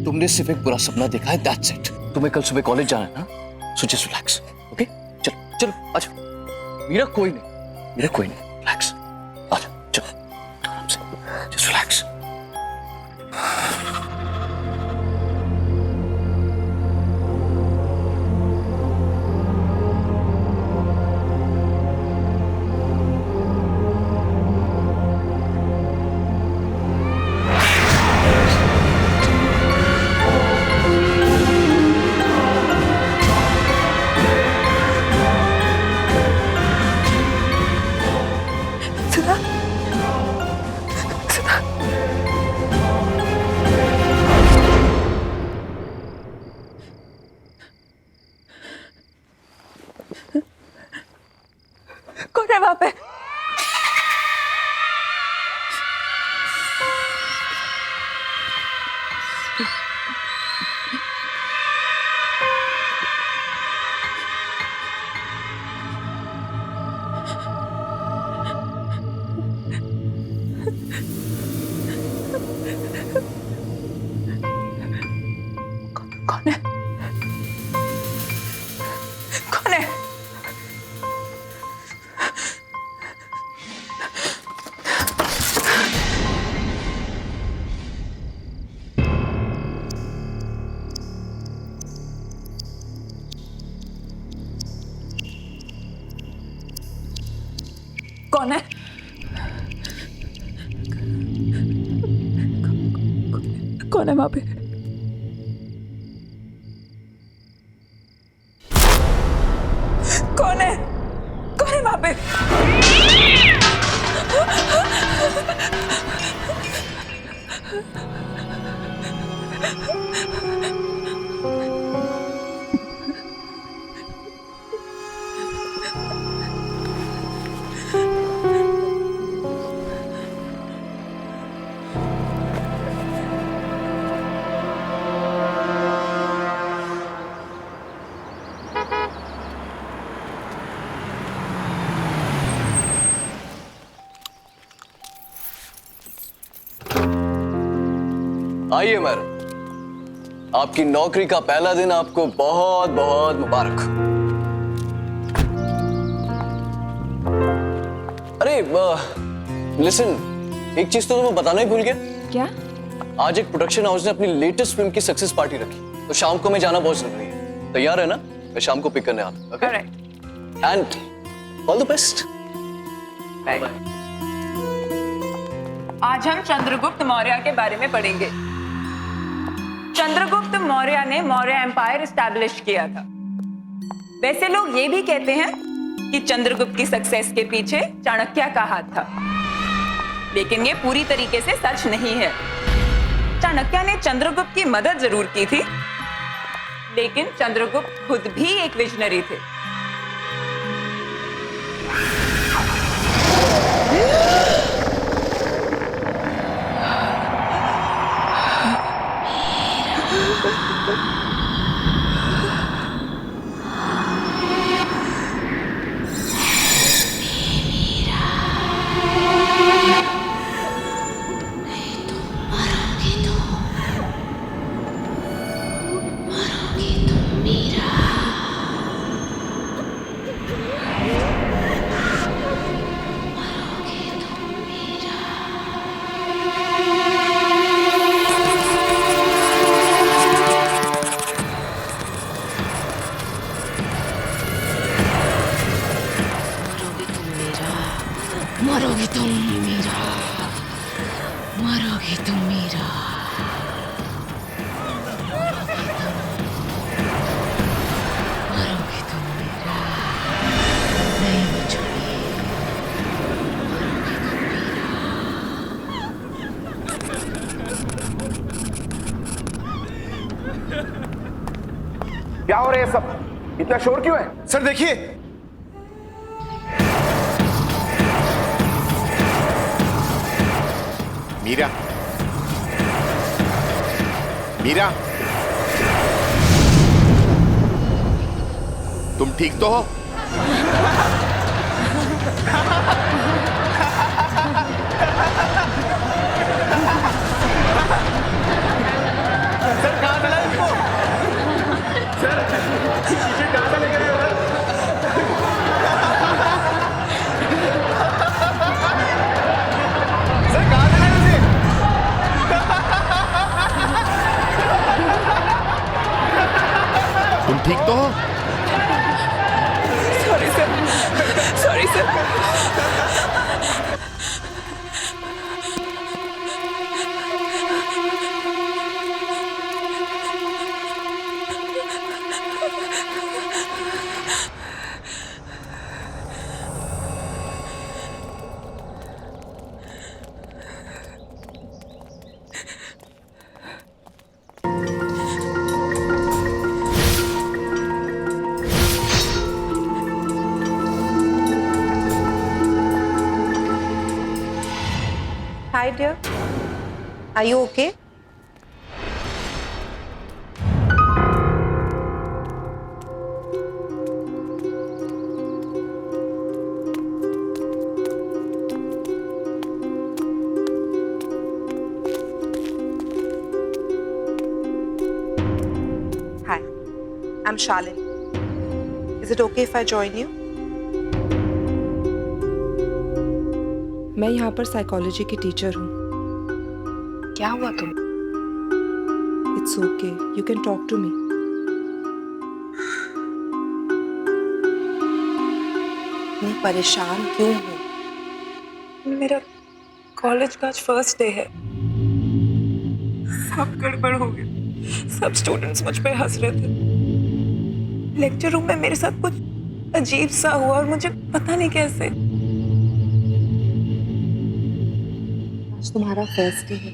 तुमने सिर्फ एक बुरा सपना देखा है, दैट्स इट। तुम्हें कल सुबह कॉलेज जाना है ना, सो जस्ट रिलैक्स, ओके? चलो चलो आजा। मीरा कोई नहीं, रिलैक्स, आजा चलो आराम से, जस्ट रिलैक्स। कौन है वहां पे? कौन है? कौन है? कौन है? कौन है वहां पे? कौन है? कौन है वहां पे? आइए मैडम, आपकी नौकरी का पहला दिन आपको बहुत बहुत मुबारक। अरे लिसन, एक चीज तो तुम्हें बताना ही भूल गया। क्या? आज एक प्रोडक्शन हाउस ने अपनी लेटेस्ट फिल्म की सक्सेस पार्टी रखी, तो शाम को मैं जाना बहुत जरूरी है। तैयार है ना? मैं शाम को पिक करने आता हूं, okay? And all the best. Bye. आज हम चंद्रगुप्त मौर्य के बारे में पढ़ेंगे। चंद्रगुप्त मौर्य ने मौर्य एम्पायर एस्टैब्लिश किया था। वैसे लोग ये भी कहते हैं कि चंद्रगुप्त की सक्सेस के पीछे चाणक्य का हाथ था, लेकिन ये पूरी तरीके से सच नहीं है। चाणक्य ने चंद्रगुप्त की मदद जरूर की थी, लेकिन चंद्रगुप्त खुद भी एक विजनरी थे। मरोगे तुम मीरा, मरोगे तुम मीरा, मरोगे तुम मीरा, नहीं बचोगे, क्या हो रहा है सब? इतना शोर क्यों है? सर देखिए, मीरा, मीरा, तुम ठीक तो हो? ठीक तो हो? Sorry sir, sorry sir. Hi dear, are you okay? Hi, I'm Shalini. Is it okay if I join you? मैं यहाँ पर साइकोलॉजी की टीचर हूँ। क्या हुआ तुम? It's okay. You can talk to me. मैं परेशान क्यों हूँ? मेरा कॉलेज का आज फर्स्ट डे है। सब गड़बड़ हो गया। सब स्टूडेंट्स मुझ पे हंस रहे थे। लेक्चर रूम में मेरे साथ कुछ अजीब सा हुआ और मुझे पता नहीं कैसे। आज तुम्हारा फर्स्ट डे है,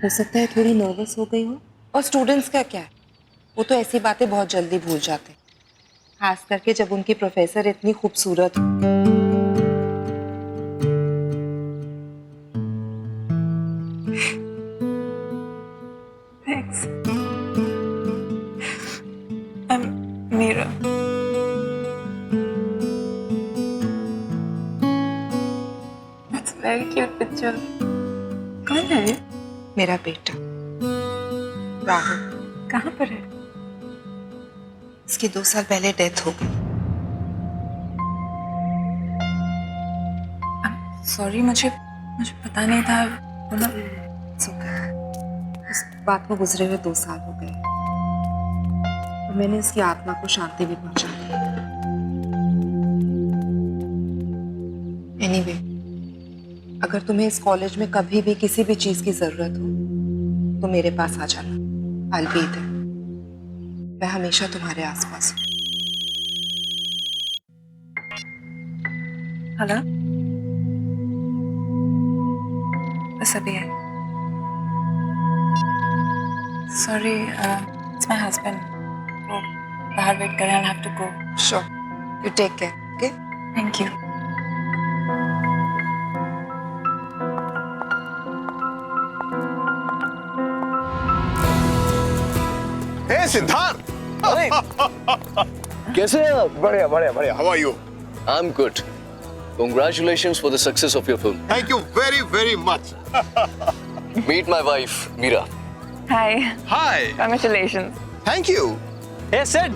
हो सकता है थोड़ी नर्वस हो गई हो। और स्टूडेंट्स का क्या है, वो तो ऐसी बातें बहुत जल्दी भूल जाते हैं, खास करके जब उनकी प्रोफेसर इतनी खूबसूरत हो। Thanks. I'm Meera. That's a very cute picture. कौन है ये? मेरा बेटा राहुल। कहाँ पर है? इसकी 2 साल पहले डेथ हो गई। सॉरी, मुझे पता नहीं था। इस बात को गुजरे हुए 2 साल हो गए और मैंने इसकी आत्मा को शांति भी पहुंचा दी। एनीवे, अगर तुम्हें इस कॉलेज में कभी भी किसी भी चीज की जरूरत हो तो मेरे पास आ जाना। I'll be there. मैं हमेशा तुम्हारे आसपास हूँ। हेलो, बस अभी है। Sorry, it's my husband. वो बाहर वेट कर रहे हैं। I have to go. Sure. You take care. Okay? Thank you. Hey Siddharth, अरे कैसे हैं आप? बढ़िया बढ़िया बढ़िया। How are you? I'm good. Congratulations for the success of your film. Thank you very very much. Meet my wife, Meera. Hi. Hi. Congratulations. Thank you. Hey, Sid.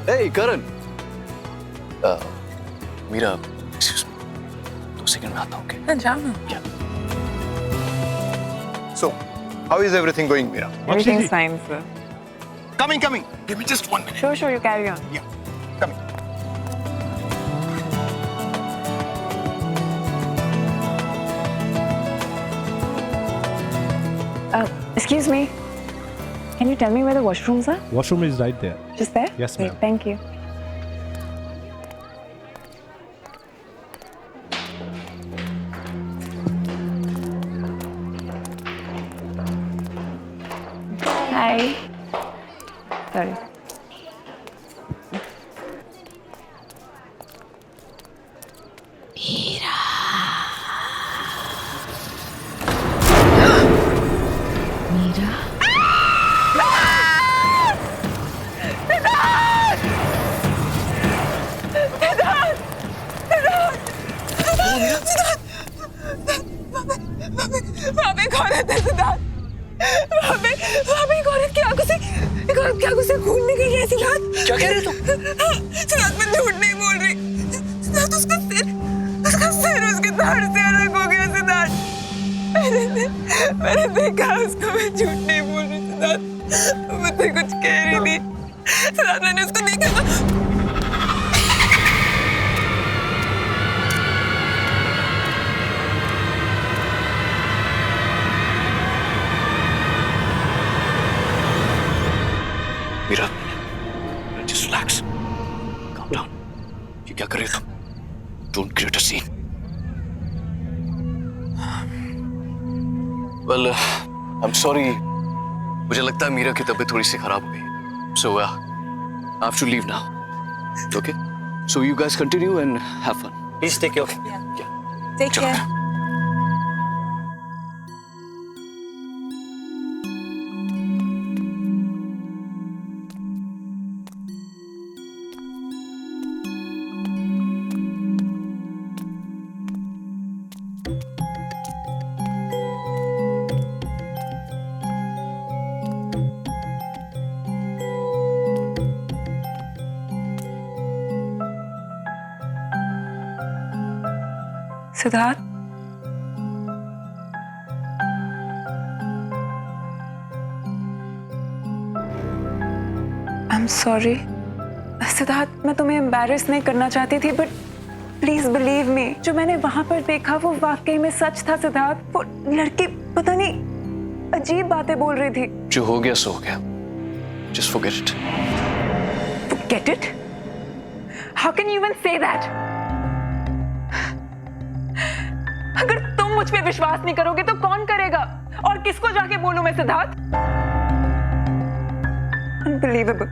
Hey, Karan. Meera, excuse me. 2 second में आता हूँ, okay? हाँ, जाओ ना। So, how is everything going, Meera? Everything's fine, sir. Coming. Give me just 1 minute. Sure, you carry on. Yeah, coming. Excuse me. Can you tell me where the washrooms are? Washroom is right there. Just there? Yes, Great, ma'am. thank you. Hi. Sorry. Meera, वहाँ पे एक औरत है सिद्धार्थ। वहाँ पे एक औरत की आंखों से खून निकल रहा है सिद्धार्थ। क्या कह रहे हो तुम? सिद्धार्थ, मैं झूठ नहीं बोल रही। सिद्धार्थ, उसका सिर उसके धड़ से अलग हो गया सिद्धार्थ। मैंने देखा उसको। मैं झूठ नहीं बोल रही सिद्धार्थ। मैं तुझे कुछ कह रही सिद्धार्थ मैंने उसको देखा था। Meera, just relax. Calm down. ये क्या कर रहे हो तुम? Don't create a scene. Well, I'm sorry. मुझे लगता है मीरा की तबीयत थोड़ी सी खराब हो गई. So, I have to leave now. Okay? So you guys continue and have fun. Please take care. Take care. Siddharth, I am sorry. Siddharth, मैं तुम्हें एम्बैरेस नहीं करना चाहती थी, बट प्लीज बिलीव मी, जो मैंने वहां पर देखा वो वाकई में सच था। सिद्धार्थ, वो लड़की पता नहीं अजीब बातें बोल रही थी। जो हो गया सो हो गया. Just forget it. Forget it? How can you even say that? अगर तुम मुझ पे विश्वास नहीं करोगे तो कौन करेगा? और किसको जाके बोलूं मैं Siddharth? Unbelievable.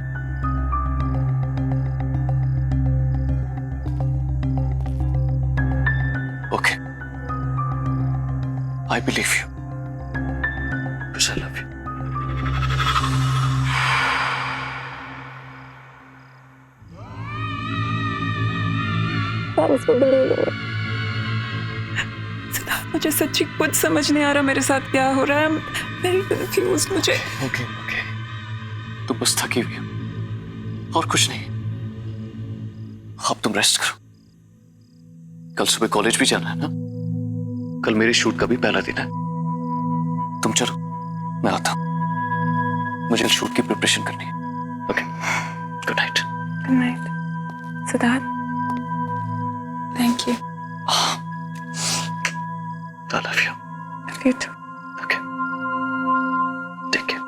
Okay. I believe you. Because I love you. Siddharth, मुझे सच्ची कुछ समझ नहीं आ रहा मेरे साथ क्या हो रहा है। I'm very confused. मुझे Okay. तुम बस थकी हुई हो और कुछ नहीं. अब तुम रेस्ट करो. कल सुबह कॉलेज भी जाना है ना? कल मेरे शूट का भी पहला दिन है. तुम चलो, मैं आता हूं. मुझे शूट की प्रिपरेशन करनी है. Okay, good night. Good night. Siddharth, thank you. I love you. Love you too. Okay. Take care.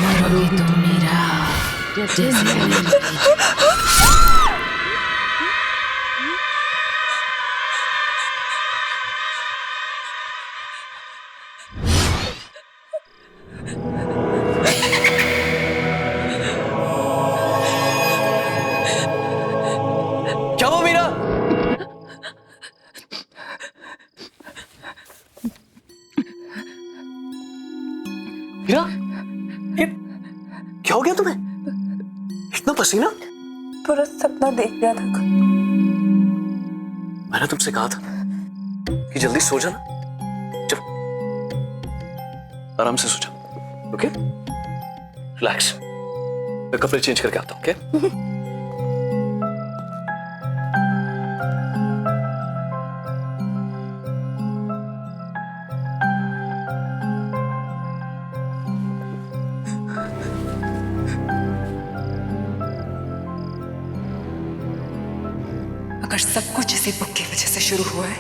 मरोगे तुम मेरा क्या हुआ मीरा? मीरा, ये क्या हो गया तुम्हें? इतना पसीना? पूरा सपना देख लिया था। मैंने तुमसे कहा था कि जल्दी सो जाना. चलो, आराम से सो जाओ. Okay, relax. मैं कपड़े चेंज करके आता हूँ. ओके? अगर सब कुछ इसी बुक की वजह से शुरू हुआ है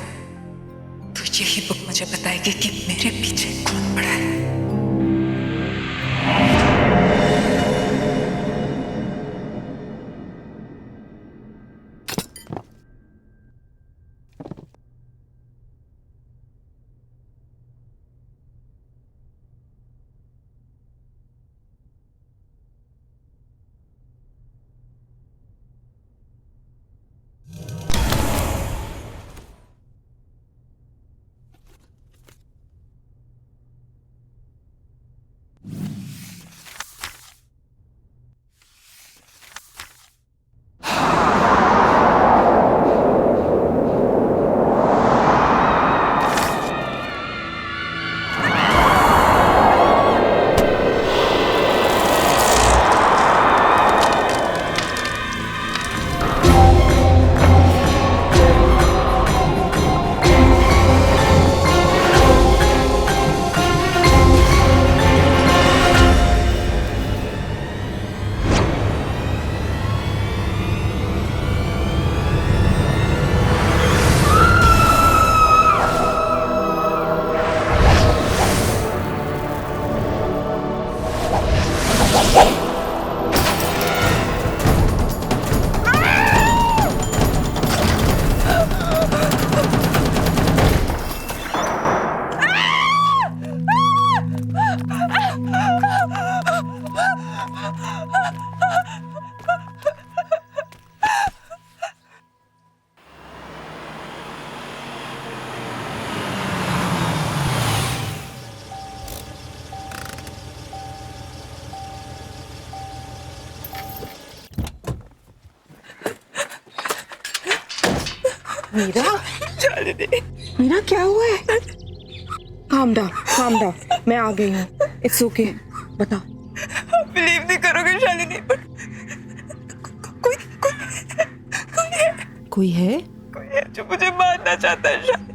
तो यही बुक मुझे बताएगी कि मेरे पीछे कौन पड़ा है। मीरा, मीरा क्या हुआ है? काम डाउन, मैं आ गई हूँ। इट्स ओके, बताओ। बिलीव नहीं करोगे शालिनी, पर कोई है जो मुझे मारना चाहता है शालिनी।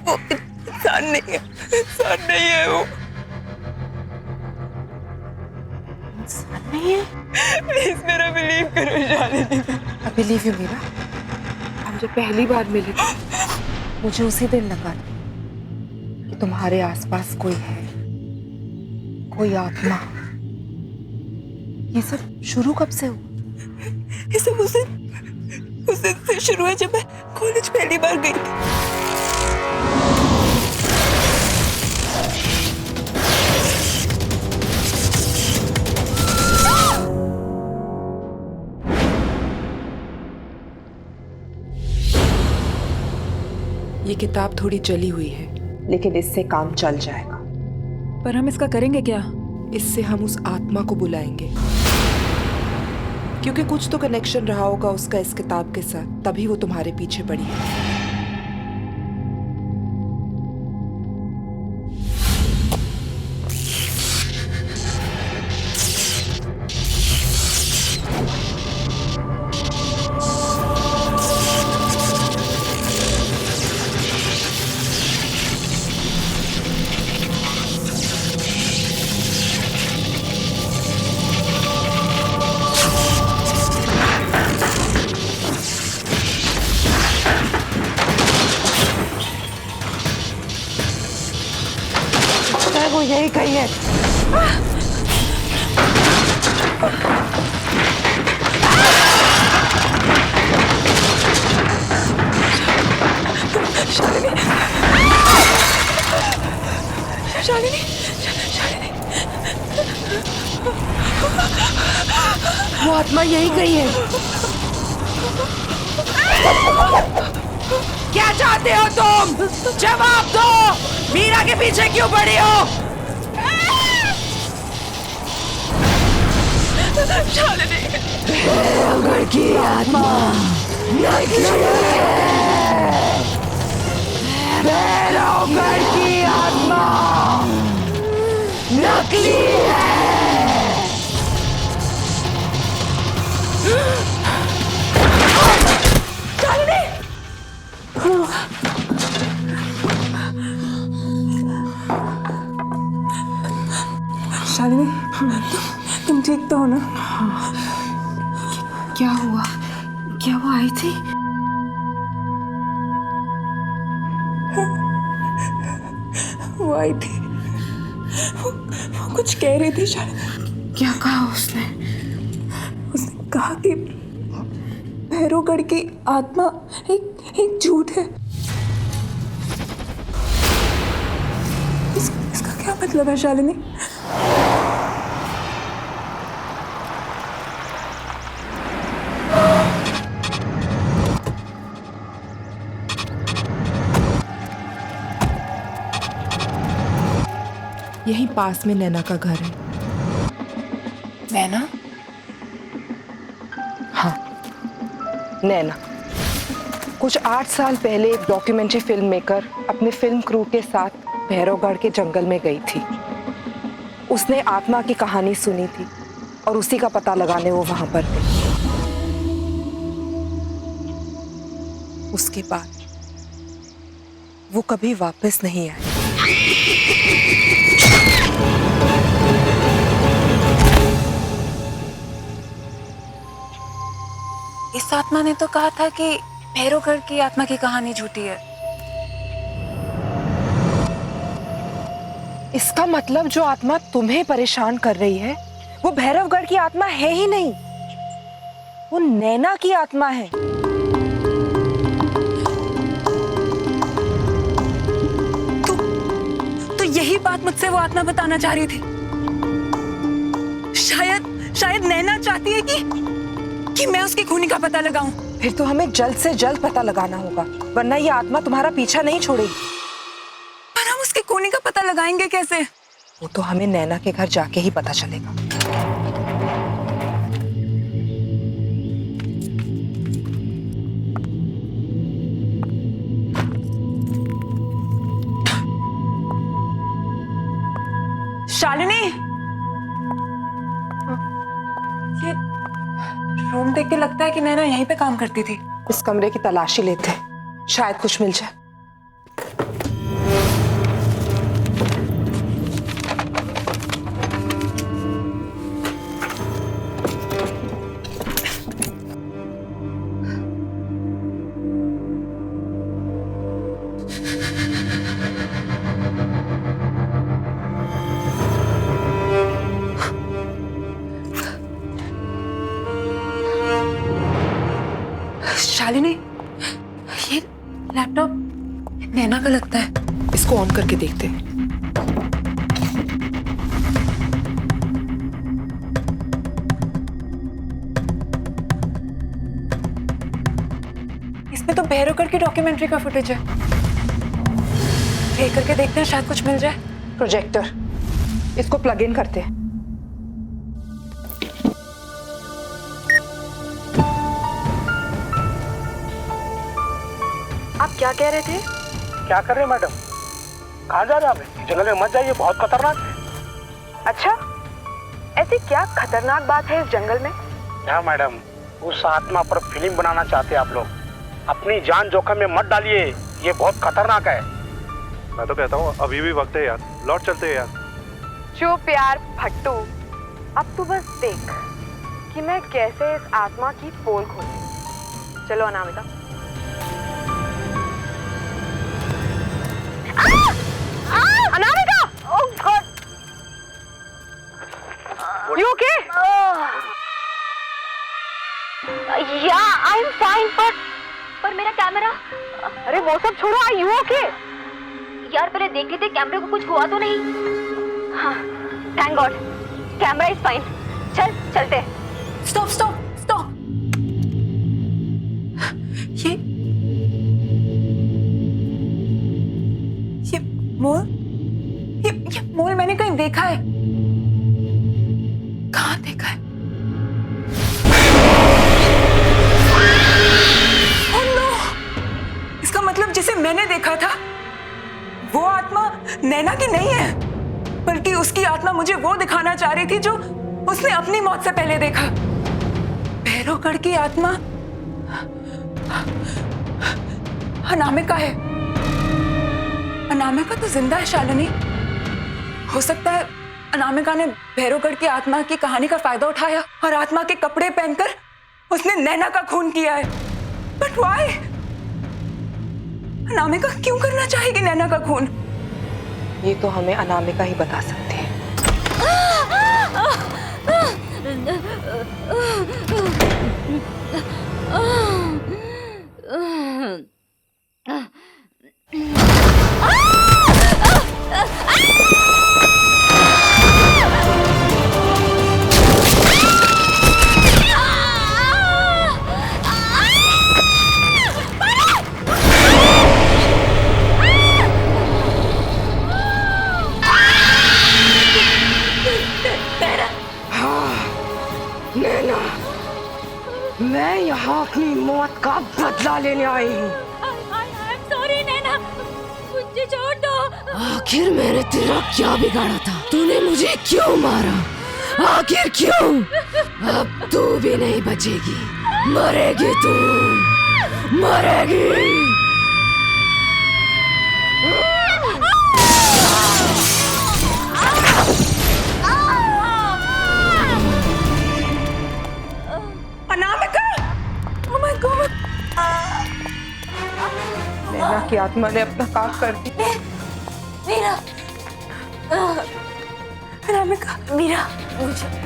वो इंसान नहीं है वो। इंसान नहीं है? प्लीज मेरा बिलीव करो Shalini. I believe you Meera. हम जब पहली बार मिले थे मुझे उसी दिन लगा कि तुम्हारे आसपास कोई है, कोई आत्मा। ये सब शुरू कब से हुआ? ये सब उस दिन से शुरू है जब मैं कॉलेज पहली बार गई थी। ये किताब थोड़ी जली हुई है, लेकिन इससे काम चल जाएगा। पर हम इसका करेंगे क्या? इससे हम उस आत्मा को बुलाएंगे, क्योंकि कुछ तो कनेक्शन रहा होगा उसका इस किताब के साथ, तभी वो तुम्हारे पीछे पड़ी है। वो यही कही है। शालिनी, वो आत्मा यही कही है। क्या चाहते हो तुम? जवाब दो। मीरा के पीछे क्यों पड़ी हो? घर की आत्मा घर की आत्मा नकली शालिनी, तुम ठीक तो हो ना? क्या हुआ? क्या वो आई थी? वो आई थी। वो कुछ कह रही थी शायद। क्या कहा उसने? उसने कहा कि भैरवगढ़ की आत्मा एक झूठ है। इसका क्या मतलब है शालिनी? यहीं पास में नैना का घर है। नैना? हाँ, नैना। कुछ 8 साल पहले एक डॉक्यूमेंट्री फिल्म मेकर अपने फिल्म क्रू के साथ भैरवगढ़ के जंगल में गई थी। उसने आत्मा की कहानी सुनी थी और उसी का पता लगाने वो वहां पर थे। उसके बाद वो कभी वापस नहीं आए। इस आत्मा ने तो कहा था कि भैरवगढ़ की आत्मा की कहानी झूठी है। इसका मतलब जो आत्मा तुम्हें परेशान कर रही है वो भैरवगढ़ की आत्मा है ही नहीं, वो नैना की आत्मा है। तो यही बात मुझसे वो आत्मा बताना चाह रही थी। शायद नैना चाहती है कि मैं उसकी खूनी का पता लगाऊं। फिर तो हमें जल्द से जल्द पता लगाना होगा, वरना ये आत्मा तुम्हारा पीछा नहीं छोड़ेगी। पर हम उसकी खूनी का पता लगाएंगे कैसे? वो तो हमें नैना के घर जाके ही पता चलेगा। शालिनी, ये रूम देख के लगता है कि नैना यहीं पे काम करती थी। इस कमरे की तलाशी लेते, शायद कुछ मिल जाए। शालिनी, ये लैपटॉप नैना का लगता है। इसको ऑन करके देखते हैं। इसमें तो भैरवगढ़ की डॉक्यूमेंट्री का फुटेज है। प्ले करके देखते हैं, शायद कुछ मिल जाए। प्रोजेक्टर, इसको प्लग इन करते हैं। आप क्या कह रहे थे? क्या कर रहे हैं मैडम? कहाँ जा रहे हैं आप? जंगल में मत जाइए, बहुत खतरनाक है। अच्छा, ऐसी क्या खतरनाक बात है इस जंगल में? क्या मैडम, उस आत्मा पर फिल्म बनाना चाहते हैं आप लोग। अपनी जान जोखिम में मत डालिए, ये बहुत खतरनाक है। मैं तो कहता हूँ अभी भी वक्त है यार, लौट चलते हैं यार। चुप यार भट्टू, अब तू बस देख कि मैं कैसे इस आत्मा की पोल खोलती। चलो Anamika. Anamika! Oh God! You okay? Yeah, I'm fine, पर मेरा कैमरा। अरे वो सब छोड़ो, Are you okay? यार पहले देख लेते कैमरे को कुछ हुआ तो नहीं। हाँ, thank God, camera is fine. चलते। स्टॉप। ये मोल मैंने कहीं देखा है। कहाँ देखा है? Oh no! इसका मतलब जिसे मैंने देखा था वो आत्मा नैना की नहीं है, बल्कि उसकी आत्मा मुझे वो दिखाना चाह रही थी जो उसने अपनी मौत से पहले देखा। भैरवगढ़ की आत्मा अनामिका है। अनामिका तो जिंदा है शालिनी। हो सकता है अनामिका ने भैरवगढ़ की आत्मा की कहानी का फायदा उठाया और आत्मा के कपड़े पहनकर उसने नैना का खून किया है। But why? अनामिका क्यों करना चाहेगी नैना का खून? ये तो हमें अनामिका ही बता सकती है। मैं यहाँ अपनी मौत का बदला लेने आई हूँ। सॉरी नैना, मुझे छोड़ दो। आखिर मैंने तेरा क्या बिगाड़ा था? तूने मुझे क्यों मारा? आखिर क्यों? अब तू भी नहीं बचेगी, मरेगी तू, मरेगी। अनामिका! Oh my God! नैना की आत्मा ने अपना काम कर दिया। मीरा, अनामिका, मीरा, मुझे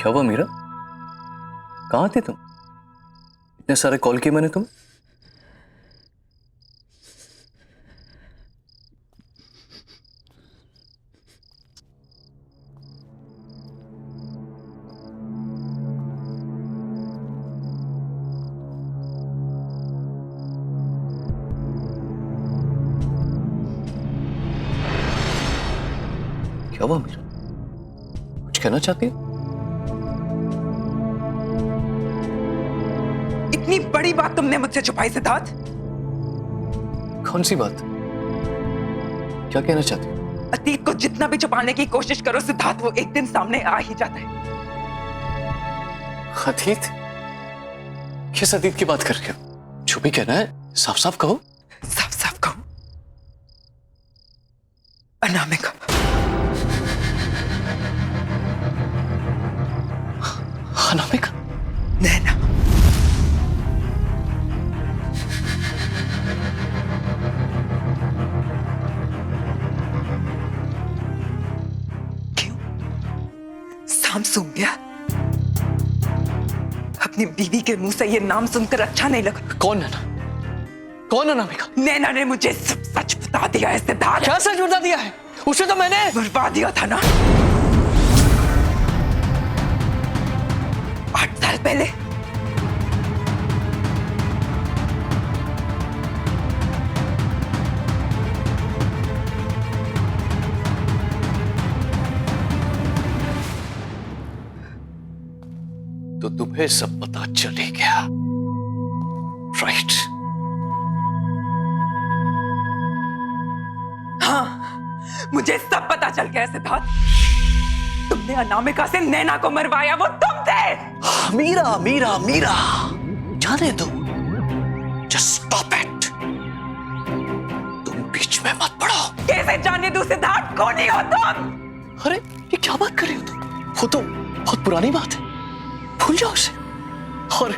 क्या हुआ मीरा? कहाँ थे तुम? इतने सारे कॉल किए मैंने तुम। क्या हुआ मीरा? कुछ कहना चाहती है? इतनी बड़ी बात तुमने मुझसे छुपाई सिद्धार्थ? कौन सी बात? क्या कहना चाहती हो? अतीत को जितना भी छुपाने की कोशिश करो सिद्धार्थ, वो एक दिन सामने आ ही जाता है। अतीत? किस अतीत की बात कर रहे हो? जो भी कहना है साफ साफ कहो। साफ साफ कहो। अनामिका। अनामिका? नैना। नाम सुन गया? अपनी बीवी के मुंह से ये नाम सुनकर अच्छा नहीं लगा? कौन नैना? कौन अनामिका? नैना ने मुझे सब सच बता दिया है सिद्धार्थ। क्या सच बता दिया है? उसे तो मैंने मरवा दिया था ना 8 साल पहले। तो तुम्हें सब पता चल ही गया, राइट? हाँ, मुझे सब पता चल गया सिद्धार्थ। तुमने अनामिका से नैना को मरवाया, वो तुम थे। मीरा मीरा मीरा, जाने दो, जस्ट स्टॉप इट। तुम बीच में मत पड़ो। कैसे जाने दो सिद्धार्थ? कौन ही हो तुम? अरे ये क्या बात कर रही हो तुम? वो तो बहुत पुरानी बात है, भूल जाओ उसे। और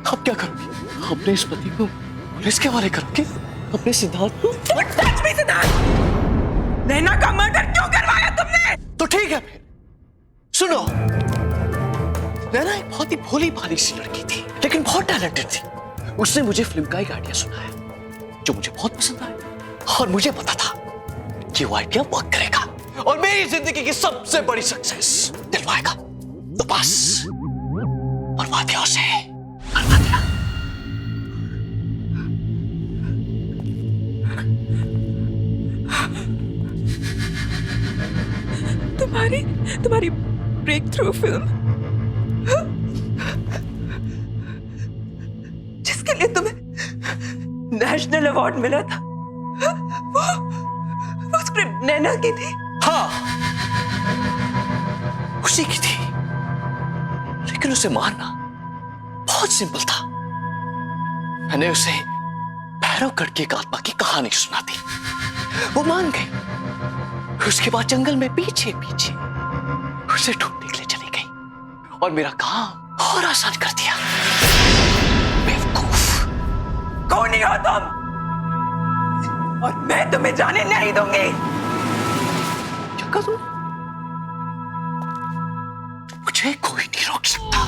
अब क्या करोगी? अपने इस पति को पुलिस के हवाले करोगे? अपने सिद्धार्थ को? सच में सिद्धार्थ, नैना का मर्डर क्यों करवाया तुमने? तो ठीक है फिर सुनो, नैना एक बहुत ही भोली भाली सी लड़की थी, लेकिन बहुत टैलेंटेड थी। उसने मुझे फिल्म का एक आइडिया सुनाया जो मुझे बहुत पसंद आया, और मुझे पता था कि वो आइडिया वर्क करेगा और मेरी जिंदगी की सबसे बड़ी सक्सेस दिलवाएगा। तो बस बर्बाद दिया उसे, बर्बाद दिया। तुम्हारी ब्रेक थ्रू फिल्म, जिसके लिए तुम्हें नेशनल अवार्ड मिला था, वो स्क्रिप्ट नैना की थी। हाँ, उसी की थी, लेकिन उसे मारना बहुत सिंपल था। मैंने उसे भैरवगढ़ की एक आत्मा की कहानी सुना दी, वो मान गई। उसके बाद जंगल में पीछे पीछे उसे ढूंढने के लिए चली गई और मेरा काम और आसान कर दिया। बेवकूफ। कौन हो तुम? और मैं तुम्हें जाने नहीं दूंगी। क्या करूं? मुझे कोई नहीं रोक सकता।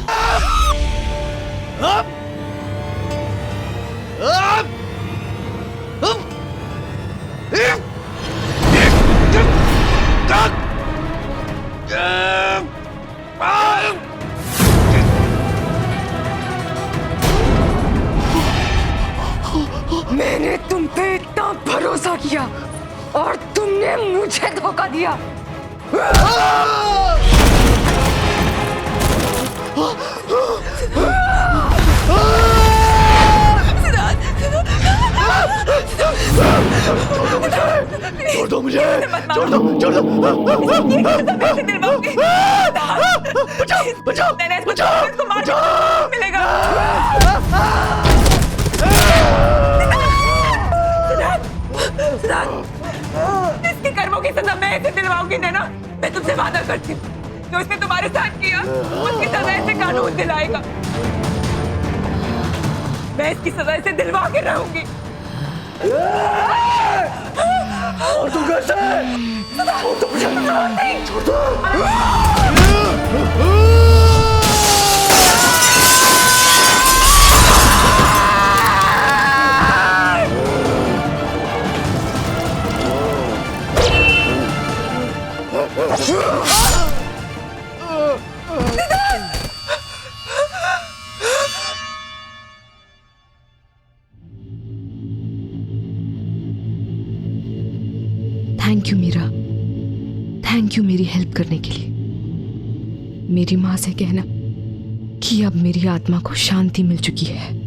मैंने तुम पे इतना भरोसा किया और तुमने मुझे धोखा दिया। छोड़ दो मुझे, छोड़ दो, छोड़ दो। बचाओ, बचाओ, बचाओ, मिलेगा। इसके कर्मों की सजा मैं ऐसे दिलवाऊंगी नैना। मैं तुमसे वादा करती हूँ, जो इसने तुम्हारे साथ किया उसकी सजा ऐसे कानून दिलाएगा। मैं इसकी सजा ऐसे दिलवा के रहूंगी। और तुम कैसे? छोड़ दो। Thank you Meera, thank you मेरी हेल्प करने के लिए। मेरी माँ से कहना कि अब मेरी आत्मा को शांति मिल चुकी है।